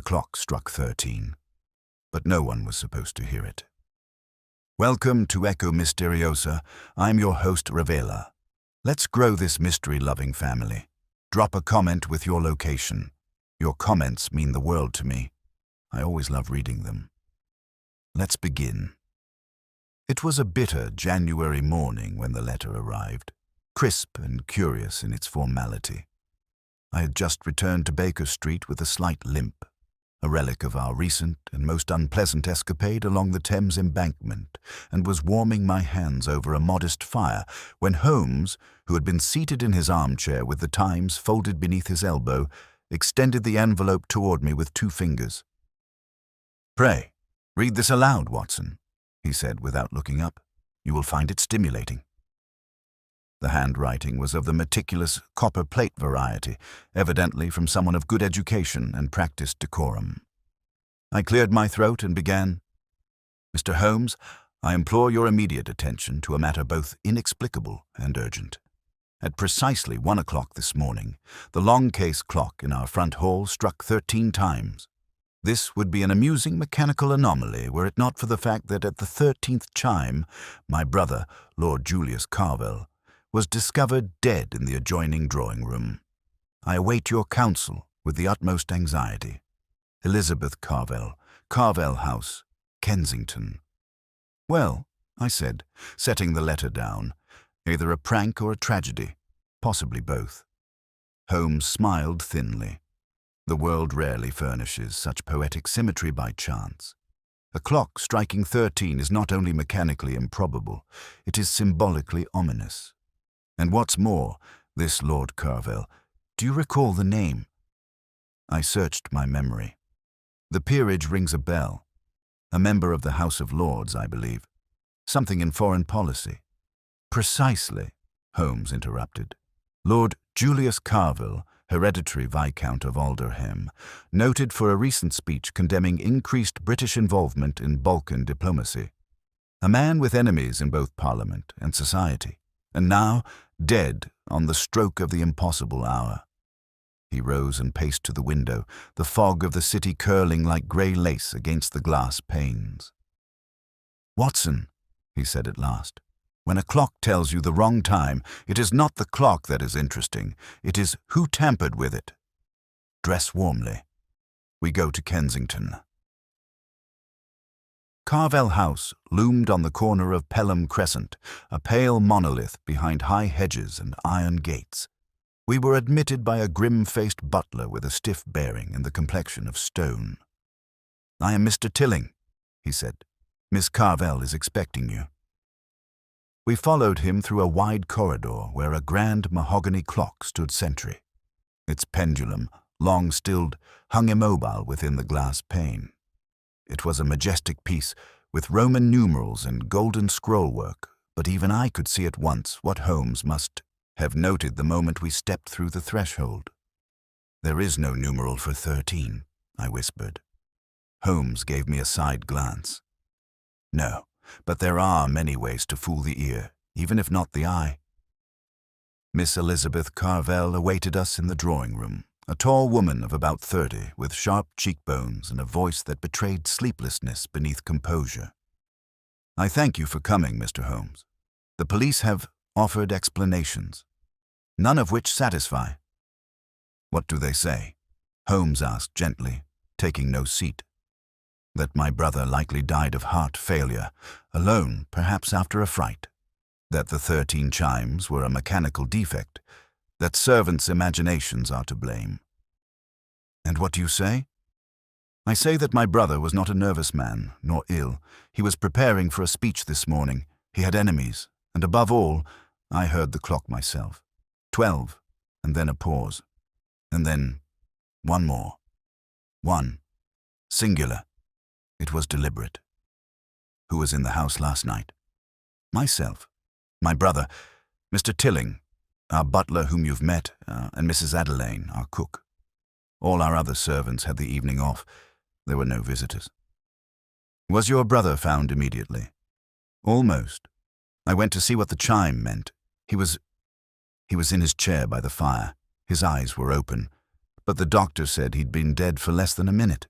The clock struck 13, but no one was supposed to hear it. Welcome to Echo Misteriosa. I'm your host, Ravela. Let's grow this mystery-loving family. Drop a comment with your location. Your comments mean the world to me. I always love reading them. Let's begin. It was a bitter January morning when the letter arrived, crisp and curious in its formality. I had just returned to Baker Street with a slight limp, a relic of our recent and most unpleasant escapade along the Thames embankment, and was warming my hands over a modest fire when Holmes, who had been seated in his armchair with the Times folded beneath his elbow, extended the envelope toward me with 2 fingers. "Pray, read this aloud, Watson," he said without looking up. "You will find it stimulating." The handwriting was of the meticulous copper plate variety, evidently from someone of good education and practiced decorum. I cleared my throat and began, "Mr. Holmes, I implore your immediate attention to a matter both inexplicable and urgent. At precisely 1 o'clock this morning, the long case clock in our front hall struck 13 times. This would be an amusing mechanical anomaly were it not for the fact that at the 13th chime, my brother, Lord Julius Carvel, was discovered dead in the adjoining drawing-room. I await your counsel with the utmost anxiety. Elizabeth Carvel, Carvel House, Kensington." "Well," I said, setting the letter down, "either a prank or a tragedy, possibly both." Holmes smiled thinly. The world rarely furnishes such poetic symmetry by chance. A clock striking 13 is not only mechanically improbable, it is symbolically ominous. And what's more, this Lord Carvel, do you recall the name? I searched my memory. The peerage rings a bell. A member of the House of Lords, I believe. Something in foreign policy. "Precisely," Holmes interrupted. "Lord Julius Carvel, hereditary Viscount of Alderham, noted for a recent speech condemning increased British involvement in Balkan diplomacy. A man with enemies in both Parliament and society, and now dead on the stroke of the impossible hour." He rose and paced to the window, the fog of the city curling like grey lace against the glass panes. "Watson," he said at last, "when a clock tells you the wrong time, it is not the clock that is interesting, it is who tampered with it. Dress warmly. We go to Kensington." Carvel House loomed on the corner of Pelham Crescent, a pale monolith behind high hedges and iron gates. We were admitted by a grim-faced butler with a stiff bearing and the complexion of stone. "I am Mr. Tilling," he said. "Miss Carvel is expecting you." We followed him through a wide corridor where a grand mahogany clock stood sentry. Its pendulum, long-stilled, hung immobile within the glass pane. It was a majestic piece with Roman numerals and golden scrollwork, but even I could see at once what Holmes must have noted the moment we stepped through the threshold. "There is no numeral for 13, I whispered. Holmes gave me a side glance. "No, but there are many ways to fool the ear, even if not the eye." Miss Elizabeth Carvel awaited us in the drawing-room. A tall woman of about 30, with sharp cheekbones and a voice that betrayed sleeplessness beneath composure. "I thank you for coming, Mr. Holmes. The police have offered explanations, none of which satisfy." "What do they say?" Holmes asked gently, taking no seat. "That my brother likely died of heart failure, alone, perhaps after a fright. That the 13 chimes were a mechanical defect, that servants' imaginations are to blame." "And what do you say?" "I say that my brother was not a nervous man, nor ill. He was preparing for a speech this morning. He had enemies, and above all, I heard the clock myself. 12, and then a pause. And then one more. 1. Singular. It was deliberate." "Who was in the house last night?" "Myself. My brother, Mr. Tilling, our butler whom you've met, and Mrs. Adelaine, our cook. All our other servants had the evening off. There were no visitors." "Was your brother found immediately?" "Almost. I went to see what the chime meant. He was in his chair by the fire. His eyes were open, but the doctor said he'd been dead for less than a minute.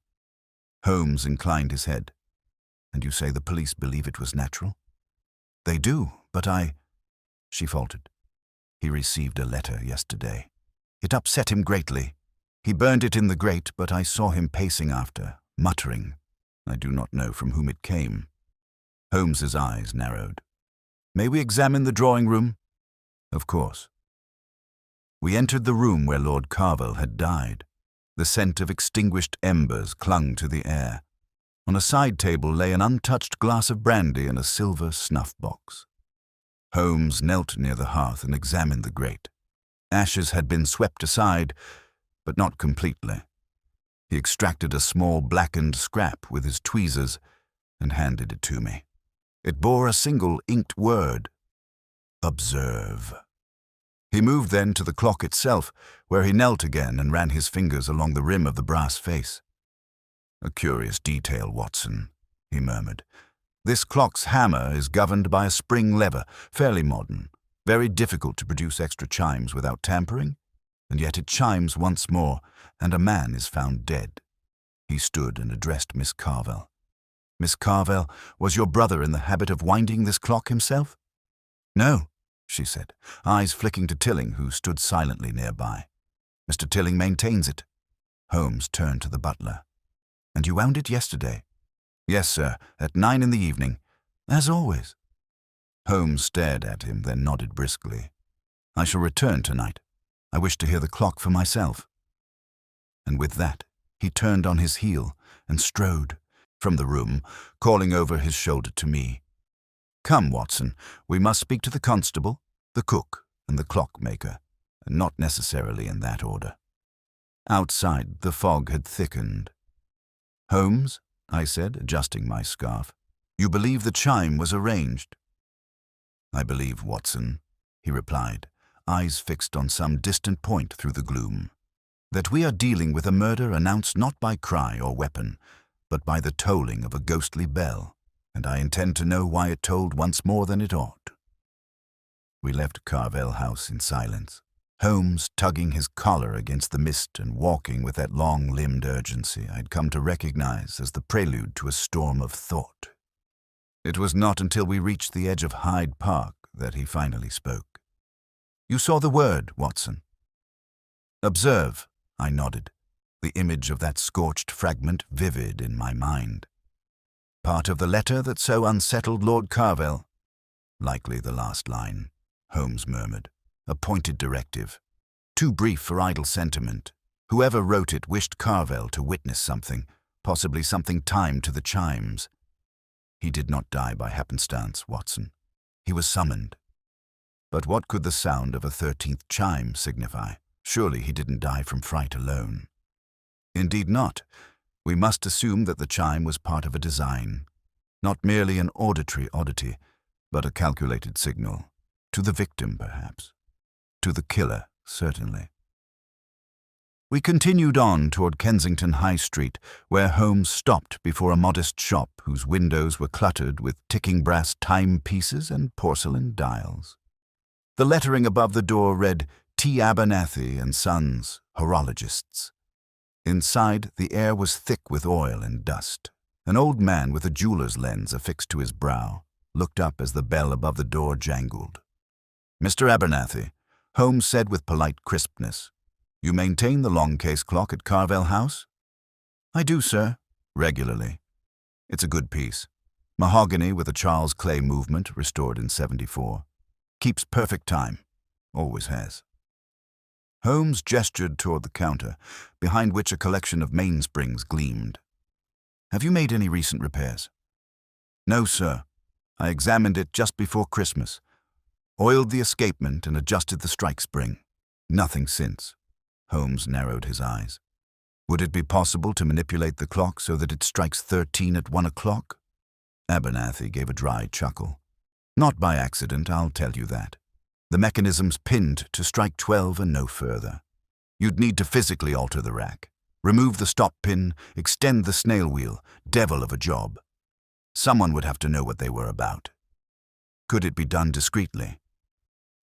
Holmes inclined his head. And you say the police believe it was natural? They do, but She faltered. He received a letter yesterday. It upset him greatly. He burned it in the grate, but I saw him pacing after, muttering. I do not know from whom it came. Holmes's eyes narrowed. May we examine the drawing room? Of course. We entered the room where Lord Carvel had died. The scent of extinguished embers clung to the air. On a side table lay an untouched glass of brandy and a silver snuff-box. Holmes knelt near the hearth and examined the grate. Ashes had been swept aside, but not completely. He extracted a small blackened scrap with his tweezers and handed it to me. It bore a single inked word: observe. He moved then to the clock itself, where he knelt again and ran his fingers along the rim of the brass face. A curious detail, Watson, he murmured. This clock's hammer is governed by a spring lever, fairly modern, very difficult to produce extra chimes without tampering, and yet it chimes once more, and a man is found dead. He stood and addressed Miss Carvel. Miss Carvel, was your brother in the habit of winding this clock himself? No, she said, eyes flicking to Tilling, who stood silently nearby. Mr. Tilling maintains it. Holmes turned to the butler. And you wound it yesterday? Yes, sir, at 9 in the evening, as always. Holmes stared at him, then nodded briskly. I shall return tonight. I wish to hear the clock for myself. And with that, he turned on his heel and strode from the room, calling over his shoulder to me. Come, Watson, we must speak to the constable, the cook, and the clockmaker, and not necessarily in that order. Outside, the fog had thickened. Holmes, I said, adjusting my scarf, you believe the chime was arranged? I believe, Watson, he replied, eyes fixed on some distant point through the gloom, that we are dealing with a murder announced not by cry or weapon, but by the tolling of a ghostly bell, and I intend to know why it tolled once more than it ought. We left Carvel House in silence, Holmes tugging his collar against the mist and walking with that long-limbed urgency I'd come to recognize as the prelude to a storm of thought. It was not until we reached the edge of Hyde Park that he finally spoke. You saw the word, Watson. Observe, I nodded, the image of that scorched fragment vivid in my mind. Part of the letter that so unsettled Lord Carvel. Likely the last line, Holmes murmured. A pointed directive. Too brief for idle sentiment. Whoever wrote it wished Carvel to witness something, possibly something timed to the chimes. He did not die by happenstance, Watson. He was summoned. But what could the sound of a 13th chime signify? Surely he didn't die from fright alone. Indeed not. We must assume that the chime was part of a design, not merely an auditory oddity, but a calculated signal. To the victim, perhaps. To the killer, certainly. We continued on toward Kensington High Street, where Holmes stopped before a modest shop whose windows were cluttered with ticking brass timepieces and porcelain dials. The lettering above the door read, T. Abernathy and Sons, Horologists. Inside, the air was thick with oil and dust. An old man with a jeweler's lens affixed to his brow looked up as the bell above the door jangled. Mr. Abernathy, Holmes said with polite crispness, you maintain the long case clock at Carvel House? I do, sir. Regularly. It's a good piece. Mahogany with a Charles Clay movement, restored in '74. Keeps perfect time. Always has. Holmes gestured toward the counter, behind which a collection of mainsprings gleamed. Have you made any recent repairs? No, sir. I examined it just before Christmas. Oiled the escapement and adjusted the strike spring. Nothing since. Holmes narrowed his eyes. Would it be possible to manipulate the clock so that it strikes 13 at 1 o'clock? Abernathy gave a dry chuckle. Not by accident, I'll tell you that. The mechanism's pinned to strike 12 and no further. You'd need to physically alter the rack. Remove the stop pin, extend the snail wheel. Devil of a job. Someone would have to know what they were about. Could it be done discreetly?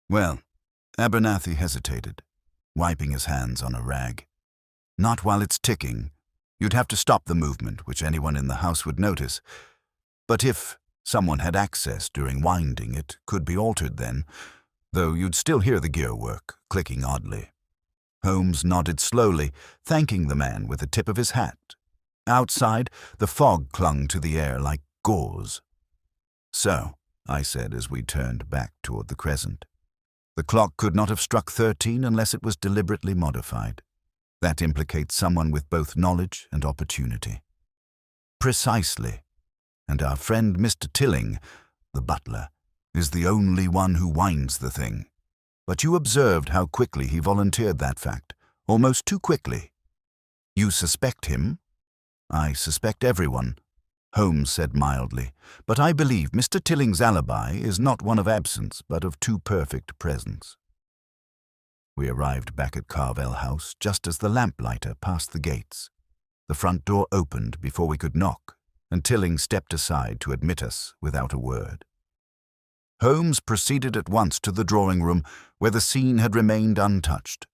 Well, Abernathy hesitated, wiping his hands on a rag. Not while it's ticking. You'd have to stop the movement, which anyone in the house would notice. But if someone had access during winding, it could be altered then, though you'd still hear the gear work, clicking oddly. Holmes nodded slowly, thanking the man with the tip of his hat. Outside, the fog clung to the air like gauze. "So," I said as we turned back toward the crescent, "the clock could not have struck 13 unless it was deliberately modified. That implicates someone with both knowledge and opportunity." "Precisely. And our friend Mr. Tilling, the butler, is the only one who winds the thing. But you observed how quickly he volunteered that fact, almost too quickly." "You suspect him?" "I suspect everyone," Holmes said mildly, "but I believe Mr. Tilling's alibi is not one of absence, but of too perfect presence." We arrived back at Carvel House just as the lamplighter passed the gates. The front door opened before we could knock, and Tilling stepped aside to admit us without a word. Holmes proceeded at once to the drawing room, where the scene had remained untouched.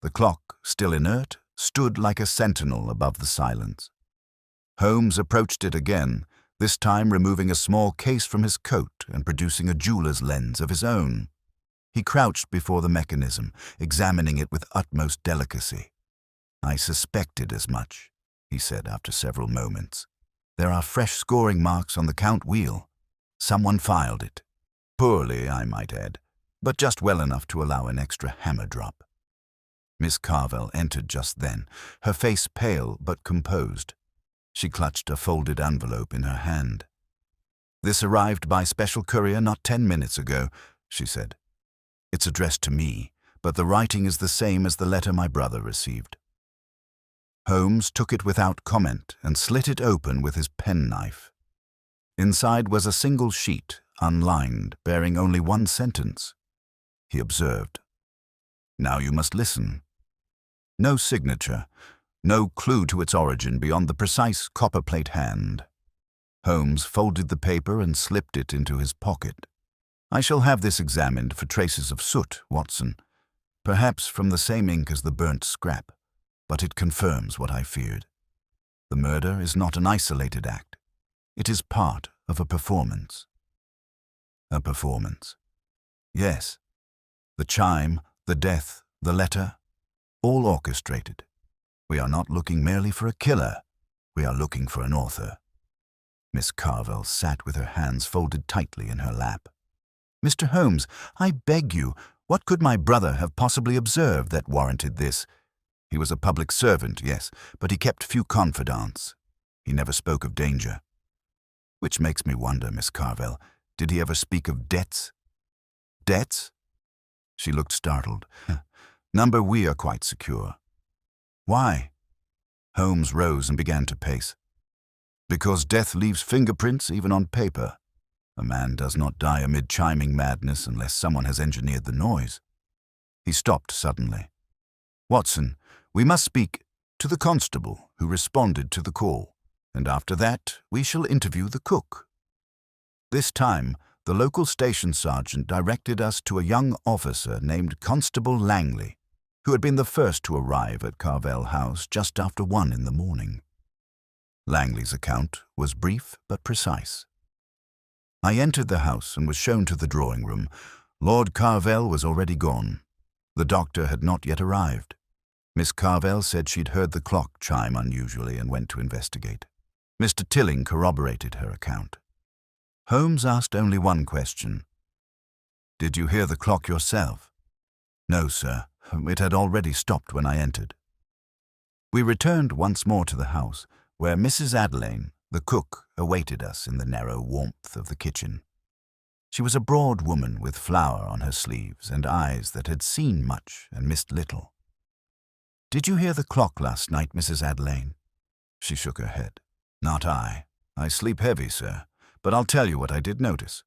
The clock, still inert, stood like a sentinel above the silence. Holmes approached it again, this time removing a small case from his coat and producing a jeweler's lens of his own. He crouched before the mechanism, examining it with utmost delicacy. "I suspected as much," he said after several moments. "There are fresh scoring marks on the count wheel. Someone filed it. Poorly, I might add, but just well enough to allow an extra hammer drop." Miss Carvel entered just then, her face pale but composed. She clutched a folded envelope in her hand. "This arrived by special courier not 10 minutes ago," she said. "It's addressed to me, but the writing is the same as the letter my brother received." Holmes took it without comment and slit it open with his penknife. Inside was a single sheet, unlined, bearing only one sentence. He observed, "Now you must listen." No signature, no clue to its origin beyond the precise copperplate hand. Holmes folded the paper and slipped it into his pocket. "I shall have this examined for traces of soot, Watson. Perhaps from the same ink as the burnt scrap, but it confirms what I feared. The murder is not an isolated act. It is part of a performance." A performance. Yes. The chime, the death, the letter, all orchestrated. We are not looking merely for a killer. We are looking for an author. Miss Carvel sat with her hands folded tightly in her lap. "Mr. Holmes, I beg you, what could my brother have possibly observed that warranted this? He was a public servant, yes, but he kept few confidants. He never spoke of danger. Which makes me wonder, Miss Carvel, did he ever speak of debts?" "Debts?" She looked startled. "Number, we are quite secure." "Why?" Holmes rose and began to pace. "Because death leaves fingerprints even on paper. A man does not die amid chiming madness unless someone has engineered the noise." He stopped suddenly. "Watson, we must speak to the constable who responded to the call, and after that we shall interview the cook." This time, the local station sergeant directed us to a young officer named Constable Langley, who had been the first to arrive at Carvel House just after 1 in the morning. Langley's account was brief but precise. I entered the house and was shown to the drawing room. Lord Carvel was already gone. The doctor had not yet arrived. Miss Carvel said she'd heard the clock chime unusually and went to investigate. Mr. Tilling corroborated her account. Holmes asked only one question. "Did you hear the clock yourself?" "No, sir. It had already stopped when I entered." We returned once more to the house, where Mrs. Adelaine, the cook, awaited us in the narrow warmth of the kitchen. She was a broad woman with flour on her sleeves and eyes that had seen much and missed little. "Did you hear the clock last night, Mrs. Adelaine?" She shook her head. "Not I. I sleep heavy, sir, but I'll tell you what I did notice.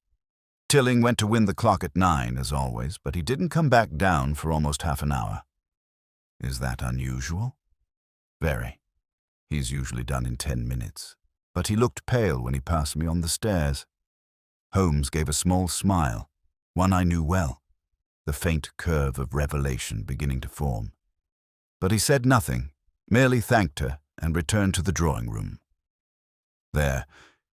Tilling went to win the clock at 9, as always, but he didn't come back down for almost half an hour." "Is that unusual?" "Very. He's usually done in 10 minutes, but he looked pale when he passed me on the stairs." Holmes gave a small smile, one I knew well, the faint curve of revelation beginning to form. But he said nothing, merely thanked her and returned to the drawing room. There,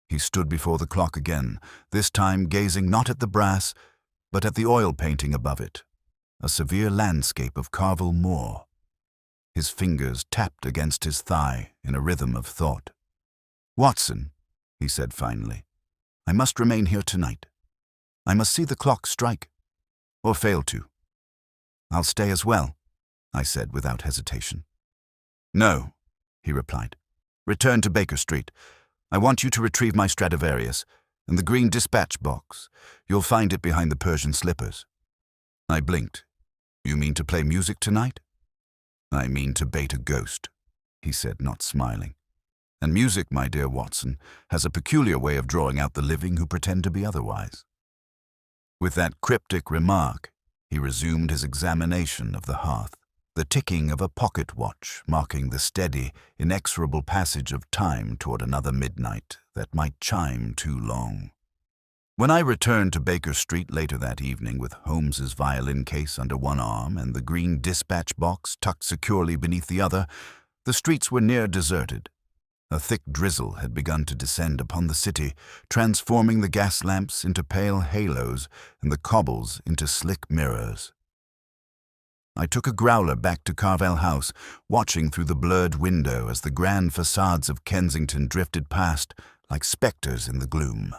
he stood before the clock again, this time gazing not at the brass, but at the oil painting above it, a severe landscape of Carvel Moor. His fingers tapped against his thigh in a rhythm of thought. "Watson," he said finally, "I must remain here tonight. I must see the clock strike, or fail to." "I'll stay as well," I said without hesitation. "No," he replied. "Return to Baker Street. I want you to retrieve my Stradivarius and the green dispatch box. You'll find it behind the Persian slippers." I blinked. "You mean to play music tonight?" "I mean to bait a ghost," he said, not smiling. "And music, my dear Watson, has a peculiar way of drawing out the living who pretend to be otherwise." With that cryptic remark, he resumed his examination of the hearth, the ticking of a pocket watch marking the steady, inexorable passage of time toward another midnight that might chime too long. When I returned to Baker Street later that evening with Holmes's violin case under one arm and the green dispatch box tucked securely beneath the other, the streets were near deserted. A thick drizzle had begun to descend upon the city, transforming the gas lamps into pale halos and the cobbles into slick mirrors. I took a growler back to Carvel House, watching through the blurred window as the grand facades of Kensington drifted past like spectres in the gloom.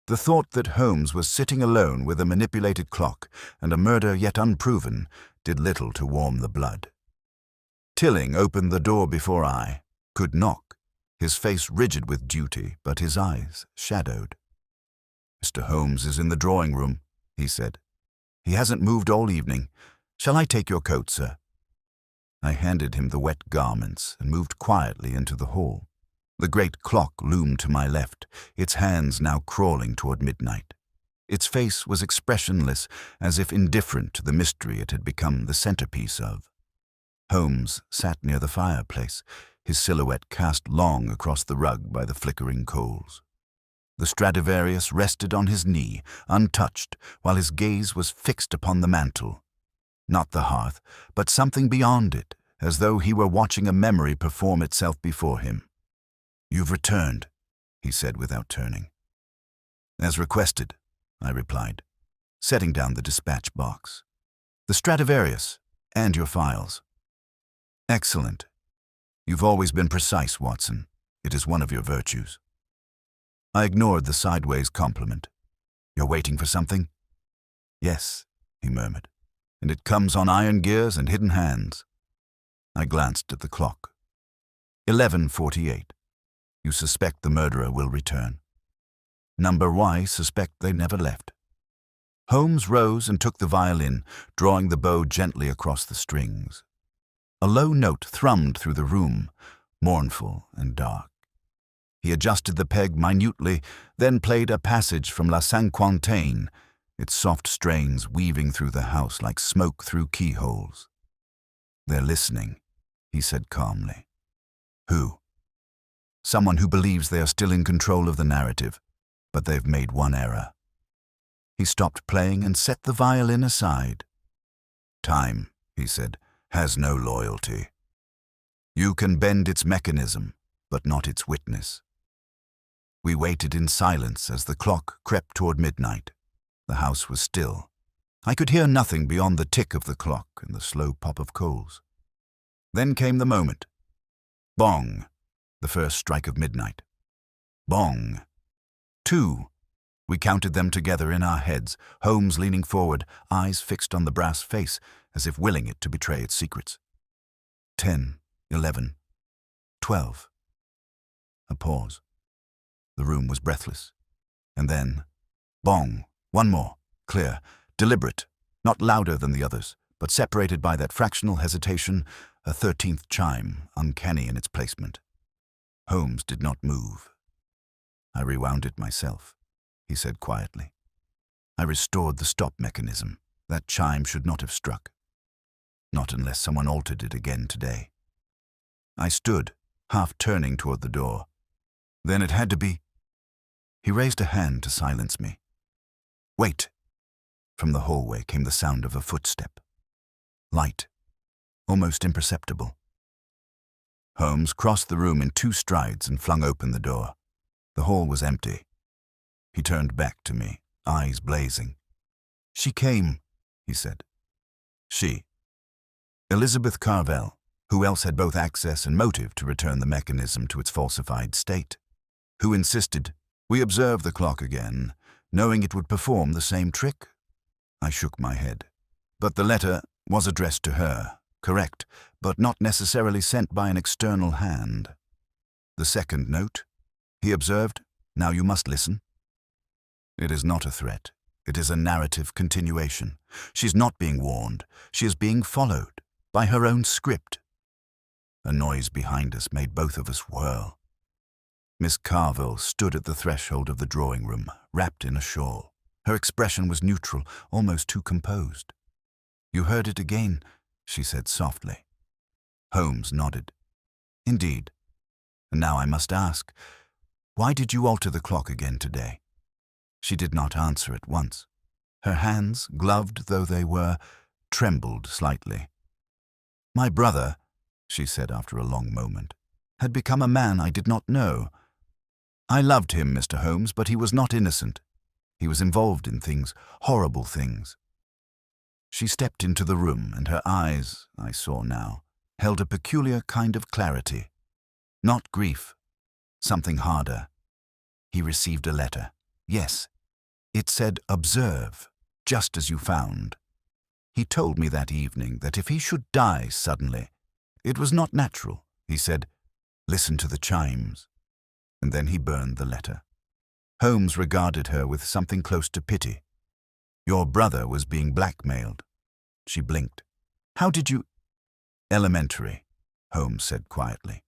The thought that Holmes was sitting alone with a manipulated clock and a murder yet unproven did little to warm the blood. Tilling opened the door before I could knock, his face rigid with duty, but his eyes shadowed. "Mr. Holmes is in the drawing room," he said. "He hasn't moved all evening. Shall I take your coat, sir?" I handed him the wet garments and moved quietly into the hall. The great clock loomed to my left, its hands now crawling toward midnight. Its face was expressionless, as if indifferent to the mystery it had become the centerpiece of. Holmes sat near the fireplace, his silhouette cast long across the rug by the flickering coals. The Stradivarius rested on his knee, untouched, while his gaze was fixed upon the mantel. Not the hearth, but something beyond it, as though he were watching a memory perform itself before him. "You've returned," he said without turning. "As requested," I replied, setting down the dispatch box. "The Stradivarius, and your files." "Excellent. You've always been precise, Watson. It is one of your virtues." I ignored the sideways compliment. "You're waiting for something?" "Yes," he murmured, "and it comes on iron gears and hidden hands." I glanced at the clock. 11:48. You suspect the murderer will return. Number Y suspect they never left. Holmes rose and took the violin, drawing the bow gently across the strings. A low note thrummed through the room, mournful and dark. He adjusted the peg minutely, then played a passage from La Cinquantaine, its soft strains weaving through the house like smoke through keyholes. "They're listening," he said calmly. "Who?" "Someone who believes they are still in control of the narrative, but they've made one error." He stopped playing and set the violin aside. "Time," he said, "has no loyalty. You can bend its mechanism, but not its witness." We waited in silence as the clock crept toward midnight. The house was still. I could hear nothing beyond the tick of the clock and the slow pop of coals. Then came the moment. Bong, the first strike of midnight. Bong. 2. We counted them together in our heads, Holmes leaning forward, eyes fixed on the brass face, as if willing it to betray its secrets. 10, 11, 12. A pause. The room was breathless. And then, bong, one more, clear, deliberate, not louder than the others, but separated by that fractional hesitation, a 13th chime, uncanny in its placement. Holmes did not move. "I rewound it myself," he said quietly. "I restored the stop mechanism. That chime should not have struck. Not unless someone altered it again today." I stood, half turning toward the door. "Then it had to be—" He raised a hand to silence me. "Wait." From the hallway came the sound of a footstep. Light, almost imperceptible. Holmes crossed the room in 2 strides and flung open the door. The hall was empty. He turned back to me, eyes blazing. "She came," he said. She. Elizabeth Carvel, who else had both access and motive to return the mechanism to its falsified state. Who insisted, "We observe the clock again, knowing it would perform the same trick?" I shook my head. But the letter was addressed to her, correct, but not necessarily sent by an external hand. "The second note," he observed. "Now you must listen." It is not a threat. It is a narrative continuation. She's not being warned. She is being followed by her own script. A noise behind us made both of us whirl. Miss Carville stood at the threshold of the drawing room, wrapped in a shawl. Her expression was neutral, almost too composed. "You heard it again," she said softly. Holmes nodded. "Indeed. And now I must ask, why did you alter the clock again today?" She did not answer at once. Her hands, gloved though they were, trembled slightly. "My brother," she said after a long moment, "had become a man I did not know. I loved him, Mr. Holmes, but he was not innocent. He was involved in things, horrible things." She stepped into the room, and her eyes, I saw now, held a peculiar kind of clarity. Not grief, something harder. "He received a letter. Yes. It said, 'Observe, just as you found.' He told me that evening that if he should die suddenly, it was not natural. He said, 'Listen to the chimes.' And then he burned the letter." Holmes regarded her with something close to pity. "Your brother was being blackmailed." She blinked. "How did you—" "Elementary," Holmes said quietly.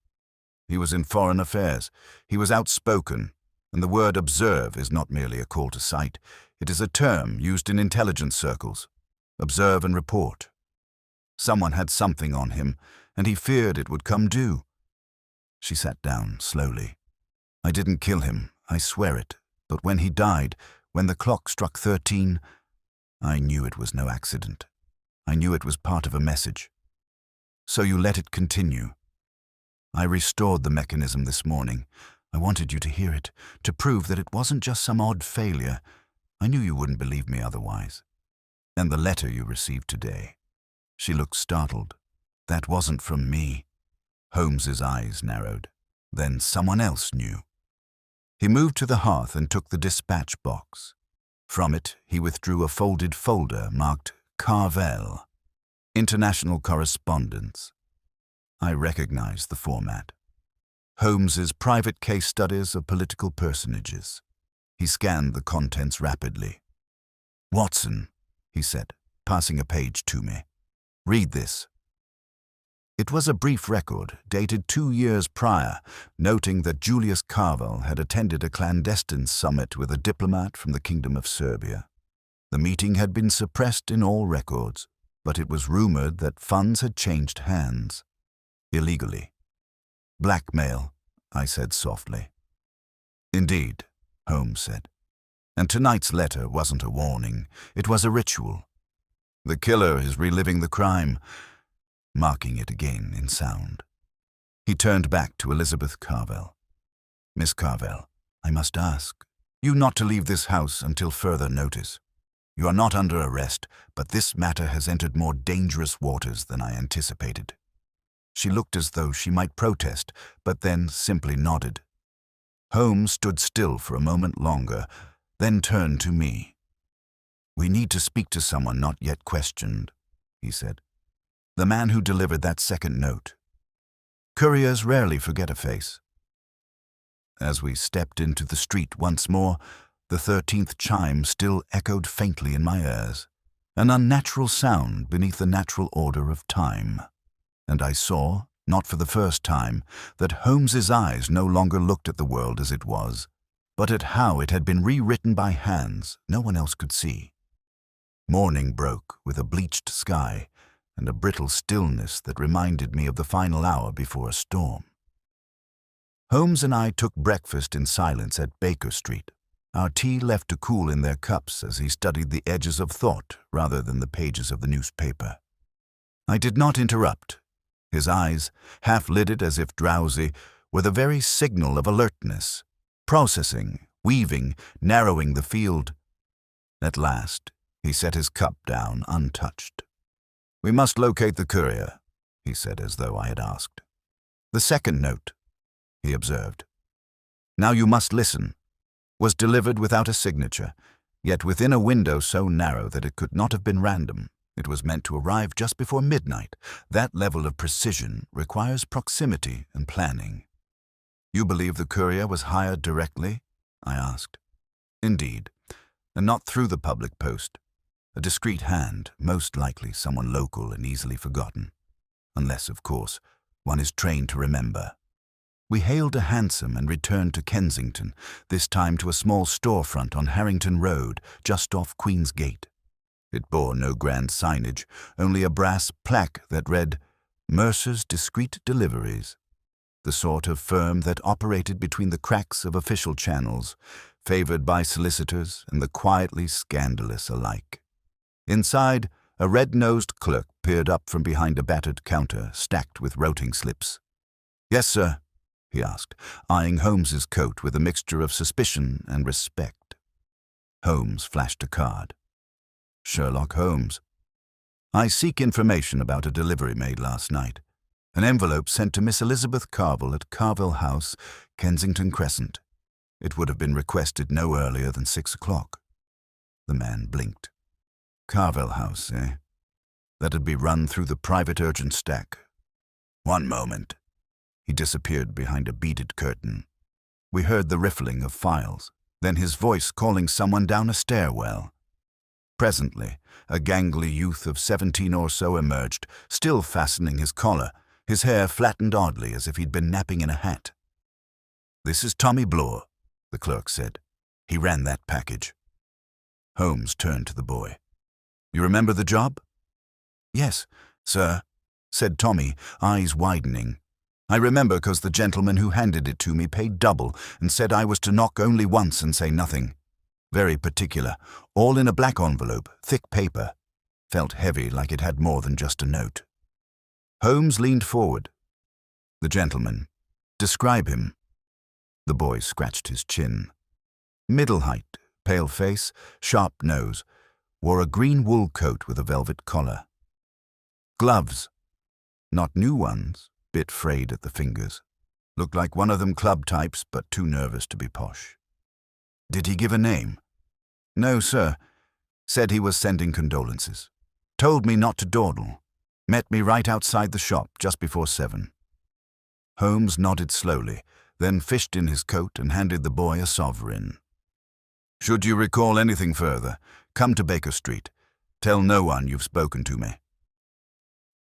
"He was in foreign affairs. He was outspoken. And the word 'observe' is not merely a call to sight. It is a term used in intelligence circles. Observe and report. Someone had something on him, and he feared it would come due." She sat down slowly. "I didn't kill him, I swear it. But when he died, when the clock struck 13, I knew it was no accident. I knew it was part of a message. So you let it continue. I restored the mechanism this morning. I wanted you to hear it, to prove that it wasn't just some odd failure. I knew you wouldn't believe me otherwise. And the letter you received today." She looked startled. "That wasn't from me." Holmes's eyes narrowed. "Then someone else knew." He moved to the hearth and took the dispatch box. From it, he withdrew a folded folder marked Carvel, International Correspondence. I recognized the format. Holmes's private case studies of political personages. He scanned the contents rapidly. "Watson," he said, passing a page to me. "Read this." It was a brief record, dated 2 years prior, noting that Julius Carvel had attended a clandestine summit with a diplomat from the Kingdom of Serbia. The meeting had been suppressed in all records, but it was rumored that funds had changed hands. Illegally. "Blackmail," I said softly. "Indeed," Holmes said. "And tonight's letter wasn't a warning. It was a ritual. The killer is reliving the crime, marking it again in sound." He turned back to Elizabeth Carvel. "Miss Carvel, I must ask you not to leave this house until further notice. You are not under arrest, but this matter has entered more dangerous waters than I anticipated." She looked as though she might protest, but then simply nodded. Holmes stood still for a moment longer, then turned to me. "We need to speak to someone not yet questioned," he said. "The man who delivered that second note. Couriers rarely forget a face." As we stepped into the street once more, the 13th chime still echoed faintly in my ears, an unnatural sound beneath the natural order of time. And I saw, not for the first time, that Holmes's eyes no longer looked at the world as it was, but at how it had been rewritten by hands no one else could see. Morning broke with a bleached sky and a brittle stillness that reminded me of the final hour before a storm. Holmes and I took breakfast in silence at Baker Street, our tea left to cool in their cups as he studied the edges of thought rather than the pages of the newspaper. I did not interrupt. His eyes, half-lidded as if drowsy, were the very signal of alertness, processing, weaving, narrowing the field. At last, he set his cup down untouched. "We must locate the courier," he said as though I had asked. "The second note," he observed. "Now you must listen," was delivered without a signature, yet within a window so narrow that it could not have been random. It was meant to arrive just before midnight. That level of precision requires proximity and planning. "You believe the courier was hired directly?" I asked. "Indeed, and not through the public post. A discreet hand, most likely someone local and easily forgotten. Unless, of course, one is trained to remember." We hailed a hansom and returned to Kensington, this time to a small storefront on Harrington Road, just off Queen's Gate. It bore no grand signage, only a brass plaque that read, "Mercer's Discreet Deliveries," the sort of firm that operated between the cracks of official channels, favored by solicitors and the quietly scandalous alike. Inside, a red-nosed clerk peered up from behind a battered counter stacked with routing slips. "Yes, sir," he asked, eyeing Holmes's coat with a mixture of suspicion and respect. Holmes flashed a card. "Sherlock Holmes. I seek information about a delivery made last night. An envelope sent to Miss Elizabeth Carville at Carville House, Kensington Crescent. It would have been requested no earlier than 6 o'clock. The man blinked. "Carville House, eh? That'd be run through the private urgent stack. One moment." He disappeared behind a beaded curtain. We heard the riffling of files, then his voice calling someone down a stairwell. Presently, a gangly youth of 17 or so emerged, still fastening his collar, his hair flattened oddly as if he'd been napping in a hat. "This is Tommy Bloor," the clerk said. "He ran that package." Holmes turned to the boy. "You remember the job?" "Yes, sir," said Tommy, eyes widening. "I remember because the gentleman who handed it to me paid double and said I was to knock only once and say nothing. Very particular, all in a black envelope, thick paper. Felt heavy, like it had more than just a note." Holmes leaned forward. "The gentleman. Describe him." The boy scratched his chin. Middle height, pale face, sharp nose, wore a green wool coat with a velvet collar. Gloves. Not new ones, bit frayed at the fingers. Looked like one of them club types, but too nervous to be posh. "Did he give a name?" "No, sir. Said he was sending condolences. Told me not to dawdle. Met me right outside the shop just before 7. Holmes nodded slowly, then fished in his coat and handed the boy a sovereign. "Should you recall anything further, come to Baker Street. Tell no one you've spoken to me."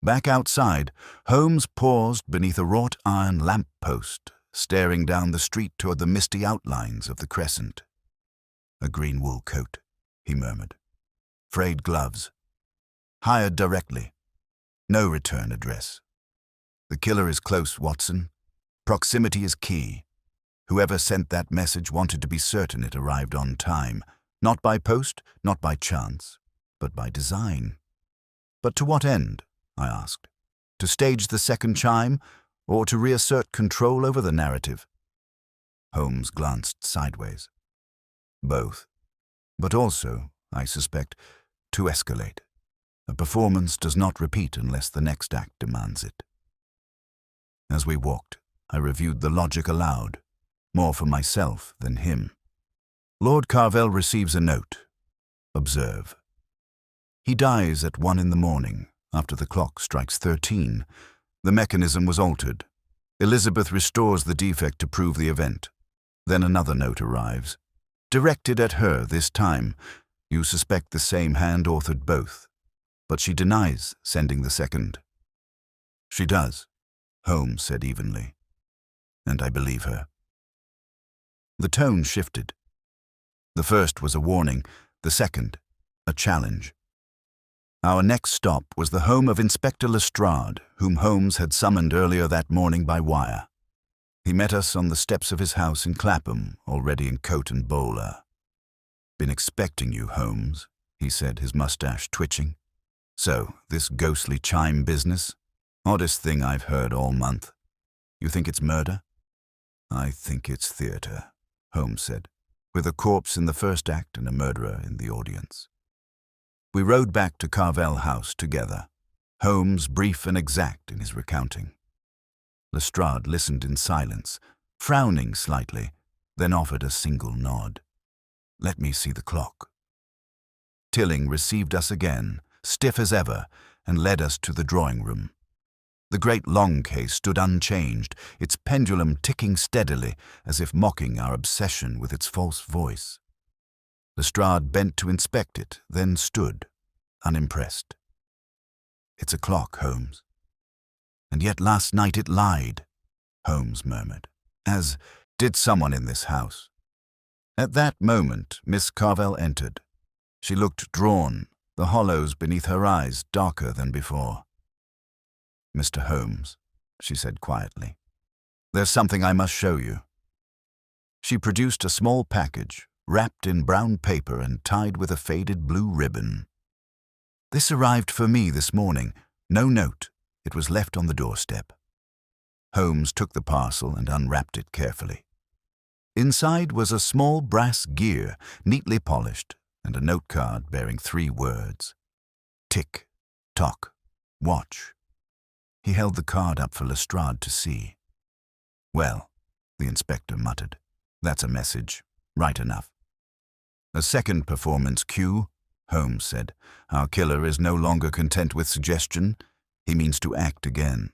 Back outside, Holmes paused beneath a wrought iron lamp-post, staring down the street toward the misty outlines of the crescent. "A green wool coat," he murmured. "Frayed gloves. Hired directly. No return address. The killer is close, Watson. Proximity is key. Whoever sent that message wanted to be certain it arrived on time, not by post, not by chance, but by design." "But to what end?" I asked. "To stage the second chime, or to reassert control over the narrative?" Holmes glanced sideways. "Both. But also, I suspect, to escalate. A performance does not repeat unless the next act demands it." As we walked, I reviewed the logic aloud, more for myself than him. Lord Carville receives a note. Observe. He dies at 1 in the morning, after the clock strikes 13. The mechanism was altered. Elizabeth restores the defect to prove the event. Then another note arrives. Directed at her this time. You suspect the same hand authored both. But she denies sending the second. "She does," Holmes said evenly. "And I believe her." The tone shifted. The first was a warning, the second, a challenge. Our next stop was the home of Inspector Lestrade, whom Holmes had summoned earlier that morning by wire. He met us on the steps of his house in Clapham, already in coat and bowler. "Been expecting you, Holmes," he said, his mustache twitching. "So, this ghostly chime business? Oddest thing I've heard all month. You think it's murder? I think it's theatre, Holmes said, with a corpse in the first act and a murderer in the audience. We rode back to Carvel House together, Holmes brief and exact in his recounting. Lestrade listened in silence, frowning slightly, then offered a single nod. Let me see the clock. Tilling received us again, stiff as ever, and led us to the drawing room. The great long case stood unchanged, its pendulum ticking steadily, as if mocking our obsession with its false voice. Lestrade bent to inspect it, then stood, unimpressed. It's a clock, Holmes. And yet last night it lied, Holmes murmured, as did someone in this house. At that moment, Miss Carvel entered. She looked drawn, the hollows beneath her eyes darker than before. Mr. Holmes, she said quietly, there's something I must show you. She produced a small package, wrapped in brown paper and tied with a faded blue ribbon. This arrived for me this morning. No note. It was left on the doorstep. Holmes took the parcel and unwrapped it carefully. Inside was a small brass gear, neatly polished, and a note card bearing 3 words. Tick, tock, watch. He held the card up for Lestrade to see. Well, the inspector muttered, that's a message. Right enough. A second performance cue, Holmes said. Our killer is no longer content with suggestion. He means to act again.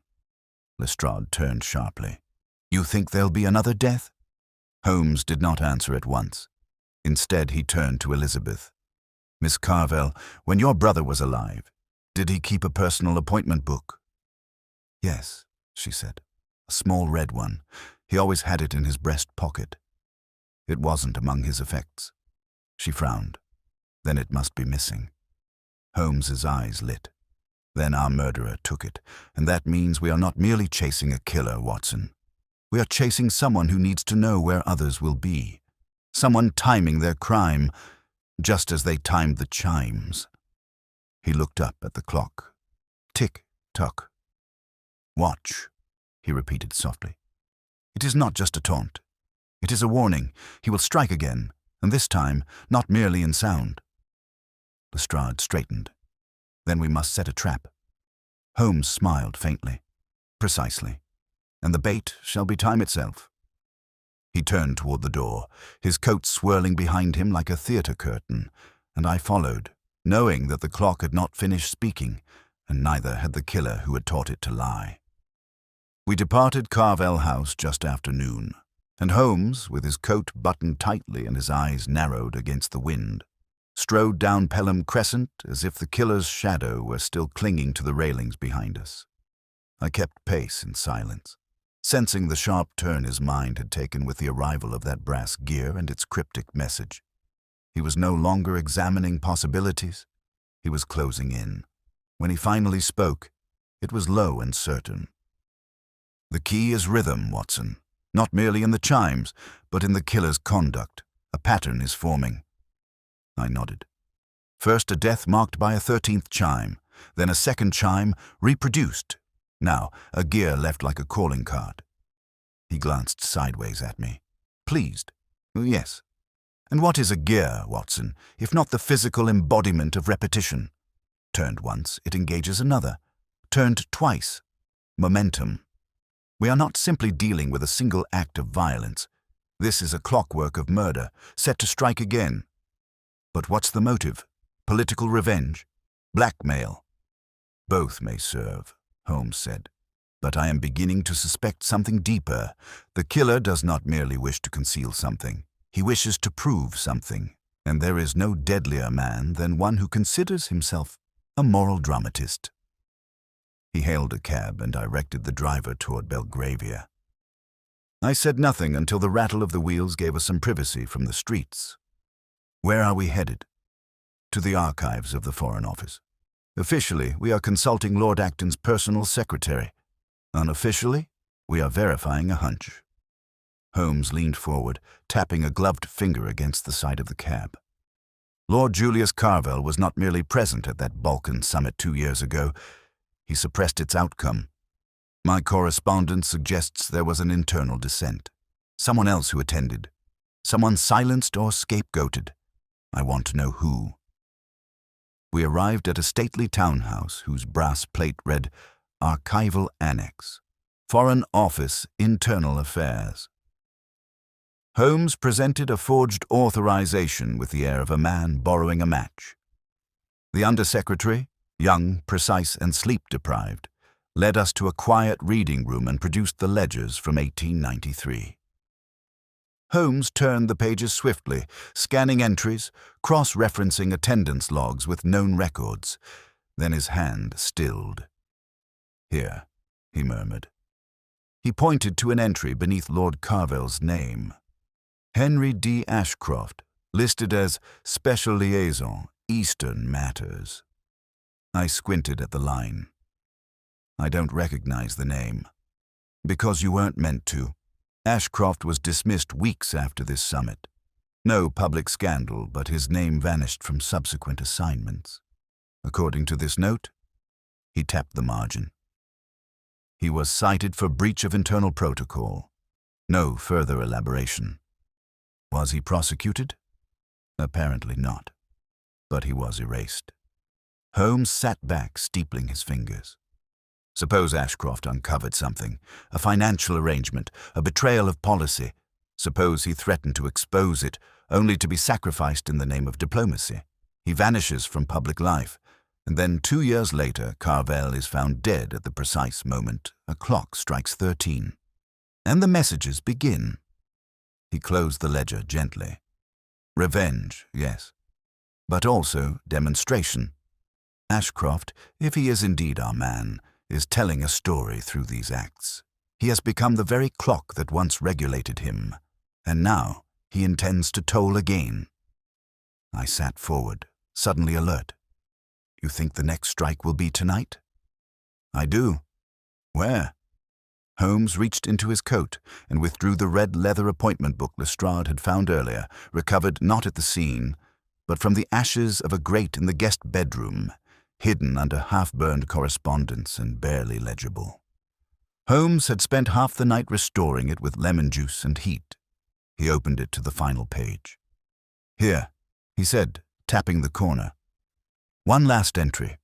Lestrade turned sharply. You think there'll be another death? Holmes did not answer at once. Instead, he turned to Elizabeth. Miss Carvel, when your brother was alive, did he keep a personal appointment book? Yes, she said. A small red one. He always had it in his breast pocket. It wasn't among his effects. She frowned. Then it must be missing. Holmes's eyes lit. Then our murderer took it, and that means we are not merely chasing a killer, Watson. We are chasing someone who needs to know where others will be. Someone timing their crime, just as they timed the chimes. He looked up at the clock. Tick, tock. Watch, he repeated softly. It is not just a taunt. It is a warning. He will strike again, and this time, not merely in sound. Lestrade straightened. Then we must set a trap. Holmes smiled faintly. Precisely. And the bait shall be time itself. He turned toward the door, his coat swirling behind him like a theatre curtain, and I followed, knowing that the clock had not finished speaking, and neither had the killer who had taught it to lie. We departed Carvel House just after noon, and Holmes, with his coat buttoned tightly and his eyes narrowed against the wind, strode down Pelham Crescent as if the killer's shadow were still clinging to the railings behind us. I kept pace in silence, sensing the sharp turn his mind had taken with the arrival of that brass gear and its cryptic message. He was no longer examining possibilities. He was closing in. When he finally spoke, it was low and certain. The key is rhythm, Watson. Not merely in the chimes, but in the killer's conduct. A pattern is forming. I nodded. First a death marked by a 13th chime, then a second chime reproduced. Now a gear left like a calling card. He glanced sideways at me. Pleased. Yes. And what is a gear, Watson, if not the physical embodiment of repetition? Turned once, it engages another. Turned twice. Momentum. We are not simply dealing with a single act of violence. This is a clockwork of murder, set to strike again. But what's the motive? Political revenge? Blackmail? Both may serve, Holmes said. But I am beginning to suspect something deeper. The killer does not merely wish to conceal something. He wishes to prove something. And there is no deadlier man than one who considers himself a moral dramatist. He hailed a cab and directed the driver toward Belgravia. I said nothing until the rattle of the wheels gave us some privacy from the streets. Where are we headed? To the archives of the Foreign Office. Officially, we are consulting Lord Acton's personal secretary. Unofficially, we are verifying a hunch. Holmes leaned forward, tapping a gloved finger against the side of the cab. Lord Julius Carvel was not merely present at that Balkan summit 2 years ago. He suppressed its outcome, My correspondence suggests there was an internal dissent. Someone else who attended. Someone silenced or scapegoated. I want to know who. We arrived at a stately townhouse whose brass plate read, Archival Annex. Foreign Office, Internal Affairs. Holmes presented a forged authorization with the air of a man borrowing a match. The undersecretary, young, precise, and sleep-deprived, led us to a quiet reading room and produced the ledgers from 1893. Holmes turned the pages swiftly, scanning entries, cross-referencing attendance logs with known records. Then his hand stilled. "Here," he murmured. He pointed to an entry beneath Lord Carvel's name. Henry D. Ashcroft, listed as Special Liaison, Eastern Matters. I squinted at the line. I don't recognize the name. Because you weren't meant to. Ashcroft was dismissed weeks after this summit. No public scandal, but his name vanished from subsequent assignments. According to this note, he tapped the margin. He was cited for breach of internal protocol. No further elaboration. Was he prosecuted? Apparently not. But he was erased. Holmes sat back, steepling his fingers. Suppose Ashcroft uncovered something, a financial arrangement, a betrayal of policy. Suppose he threatened to expose it, only to be sacrificed in the name of diplomacy. He vanishes from public life, and then 2 years later, Carvel is found dead at the precise moment a clock strikes 13. And the messages begin. He closed the ledger gently. Revenge, yes, but also demonstration. Ashcroft, if he is indeed our man, is telling a story through these acts. He has become the very clock that once regulated him, and now he intends to toll again. I sat forward, suddenly alert. You think the next strike will be tonight? I do. Where? Holmes reached into his coat and withdrew the red leather appointment book Lestrade had found earlier, recovered not at the scene, but from the ashes of a grate in the guest bedroom, hidden under half-burned correspondence and barely legible. Holmes had spent half the night restoring it with lemon juice and heat. He opened it to the final page. Here, he said, tapping the corner. One last entry,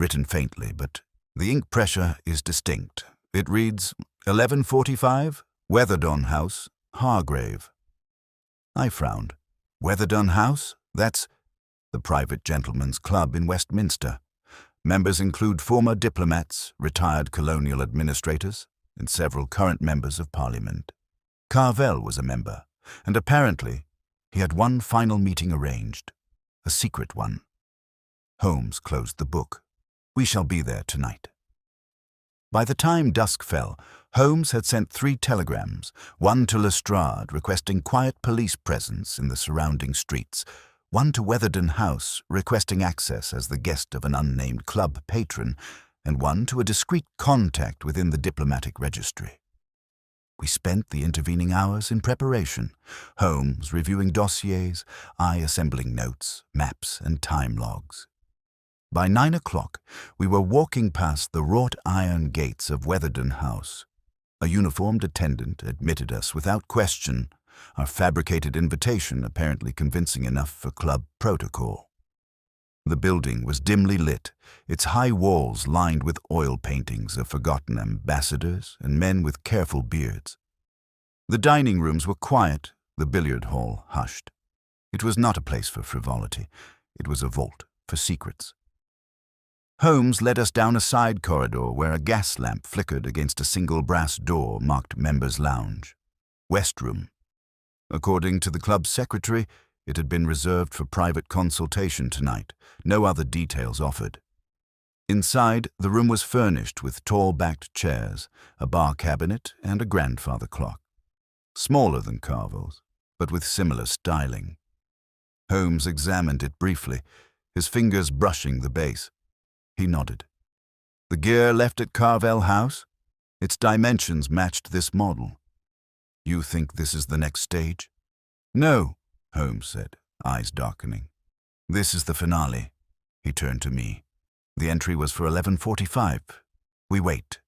written faintly, but the ink pressure is distinct. It reads, 11:45, Weatherdon House, Hargrave. I frowned. Weatherdon House? That's the private gentlemen's club in Westminster. Members include former diplomats, retired colonial administrators, and several current members of Parliament. Carvel was a member, and apparently he had one final meeting arranged, a secret one. Holmes closed the book. We shall be there tonight. By the time dusk fell, Holmes had sent 3 telegrams, one to Lestrade requesting quiet police presence in the surrounding streets, one to Weatherdon House requesting access as the guest of an unnamed club patron, and one to a discreet contact within the diplomatic registry. We spent the intervening hours in preparation, Holmes reviewing dossiers, I assembling notes, maps, and time logs. By 9 o'clock, we were walking past the wrought iron gates of Weatherdon House. A uniformed attendant admitted us without question, our fabricated invitation apparently convincing enough for club protocol. The building was dimly lit, its high walls lined with oil paintings of forgotten ambassadors and men with careful beards. The dining rooms were quiet, the billiard hall hushed. It was not a place for frivolity. It was a vault for secrets. Holmes led us down a side corridor where a gas lamp flickered against a single brass door marked Members' Lounge. West Room. According to the club's secretary, it had been reserved for private consultation tonight, no other details offered. Inside, the room was furnished with tall-backed chairs, a bar cabinet, and a grandfather clock. Smaller than Carvel's, but with similar styling. Holmes examined it briefly, his fingers brushing the base. He nodded. The gear left at Carvel House? Its dimensions matched this model. You think this is the next stage? No, Holmes said, eyes darkening. This is the finale. He turned to me. The entry was for 11:45. We wait.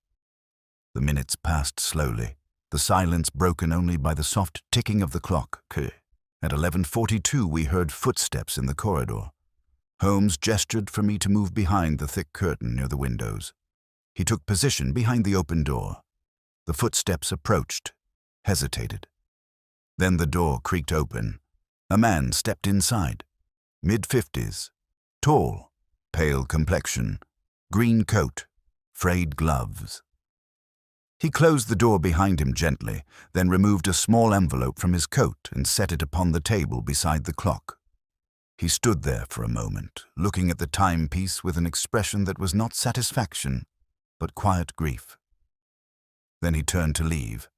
The minutes passed slowly, the silence broken only by the soft ticking of the clock. At 11:42 we heard footsteps in the corridor. Holmes gestured for me to move behind the thick curtain near the windows. He took position behind the open door. The footsteps approached, hesitated. Then the door creaked open. A man stepped inside, mid-50s, tall, pale complexion, green coat, frayed gloves. He closed the door behind him gently, then removed a small envelope from his coat and set it upon the table beside the clock. He stood there for a moment, looking at the timepiece with an expression that was not satisfaction, but quiet grief. Then he turned to leave,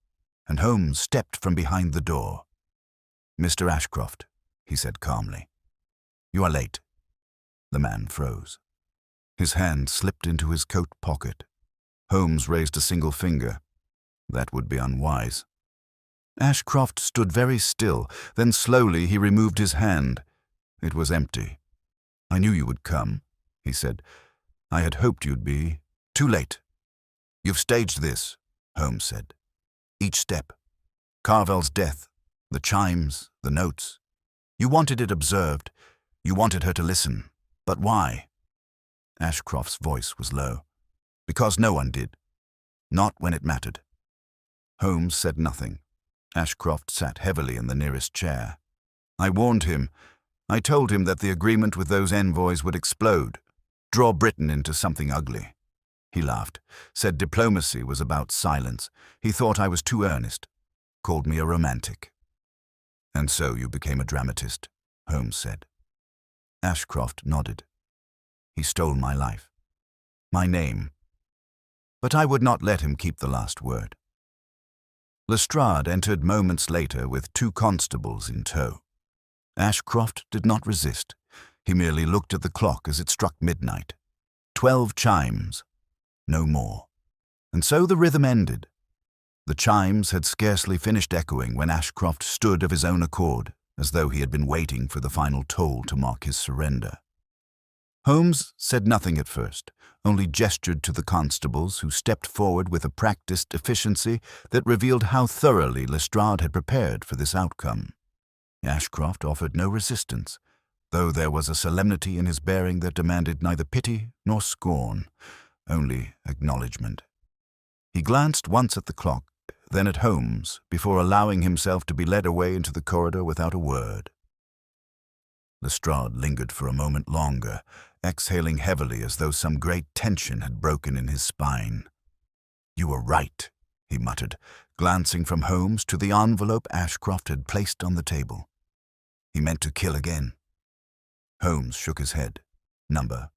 and Holmes stepped from behind the door. "Mr. Ashcroft," he said calmly, "you are late." The man froze. His hand slipped into his coat pocket. Holmes raised a single finger. That would be unwise. Ashcroft stood very still, then slowly he removed his hand. It was empty. "I knew you would come," he said. "I had hoped you'd be too late." "You've staged this," Holmes said. "Each step. Carvel's death, the chimes, the notes. You wanted it observed. You wanted her to listen. But why?" Ashcroft's voice was low. "Because no one did. Not when it mattered." Holmes said nothing. Ashcroft sat heavily in the nearest chair. "I warned him. I told him that the agreement with those envoys would explode, draw Britain into something ugly." He laughed, said diplomacy was about silence. He thought I was too earnest, called me a romantic. "And so you became a dramatist," Holmes said. Ashcroft nodded. "He stole my life, my name. But I would not let him keep the last word." Lestrade entered moments later with 2 constables in tow. Ashcroft did not resist. He merely looked at the clock as it struck midnight. 12 chimes, no more. And so the rhythm ended. The chimes had scarcely finished echoing when Ashcroft stood of his own accord, as though he had been waiting for the final toll to mark his surrender. Holmes said nothing at first, only gestured to the constables, who stepped forward with a practiced efficiency that revealed how thoroughly Lestrade had prepared for this outcome. Ashcroft offered no resistance, though there was a solemnity in his bearing that demanded neither pity nor scorn, only acknowledgment. He glanced once at the clock, then at Holmes, before allowing himself to be led away into the corridor without a word. Lestrade lingered for a moment longer, exhaling heavily as though some great tension had broken in his spine. "You were right," he muttered, glancing from Holmes to the envelope Ashcroft had placed on the table. "He meant to kill again." Holmes shook his head. "Number.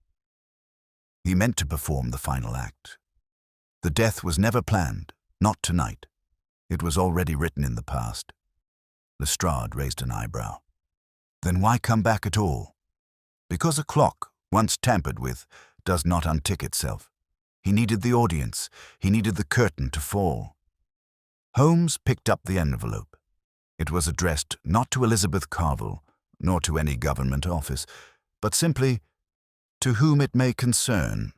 He meant to perform the final act. The death was never planned, not tonight. It was already written in the past." Lestrade raised an eyebrow. "Then why come back at all?" "Because a clock, once tampered with, does not untick itself. He needed the audience. He needed the curtain to fall." Holmes picked up the envelope. It was addressed not to Elizabeth Carvel, nor to any government office, but simply, "To whom it may concern."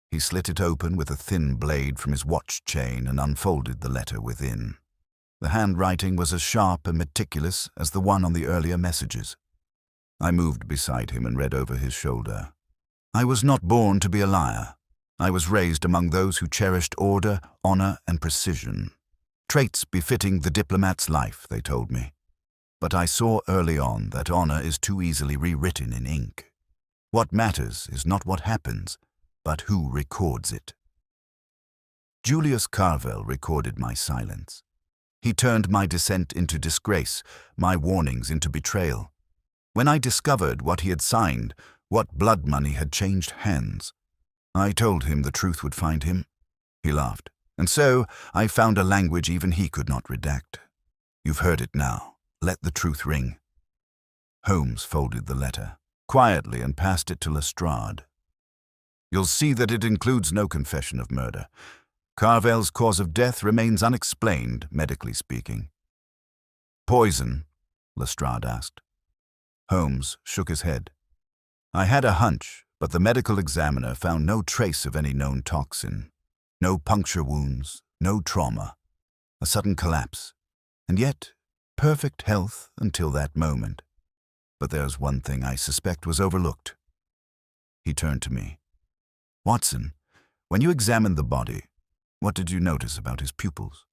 He slit it open with a thin blade from his watch chain and unfolded the letter within. The handwriting was as sharp and meticulous as the one on the earlier messages. I moved beside him and read over his shoulder. "I was not born to be a liar. I was raised among those who cherished order, honor, and precision. Traits befitting the diplomat's life, they told me. But I saw early on that honor is too easily rewritten in ink. What matters is not what happens, but who records it." Julius Carvel recorded my silence. He turned my descent into disgrace, my warnings into betrayal. When I discovered what he had signed, what blood money had changed hands, I told him the truth would find him. He laughed. And so I found a language even he could not redact. "You've heard it now. Let the truth ring." Holmes folded the letter quietly and passed it to Lestrade. "You'll see that it includes no confession of murder. Carvel's cause of death remains unexplained, medically speaking." "Poison?" Lestrade asked. Holmes shook his head. "I had a hunch, but the medical examiner found no trace of any known toxin. No puncture wounds, no trauma. A sudden collapse. And yet, perfect health until that moment. But there's one thing I suspect was overlooked. He turned to me. Watson, when you examined the body, what did you notice about his pupils?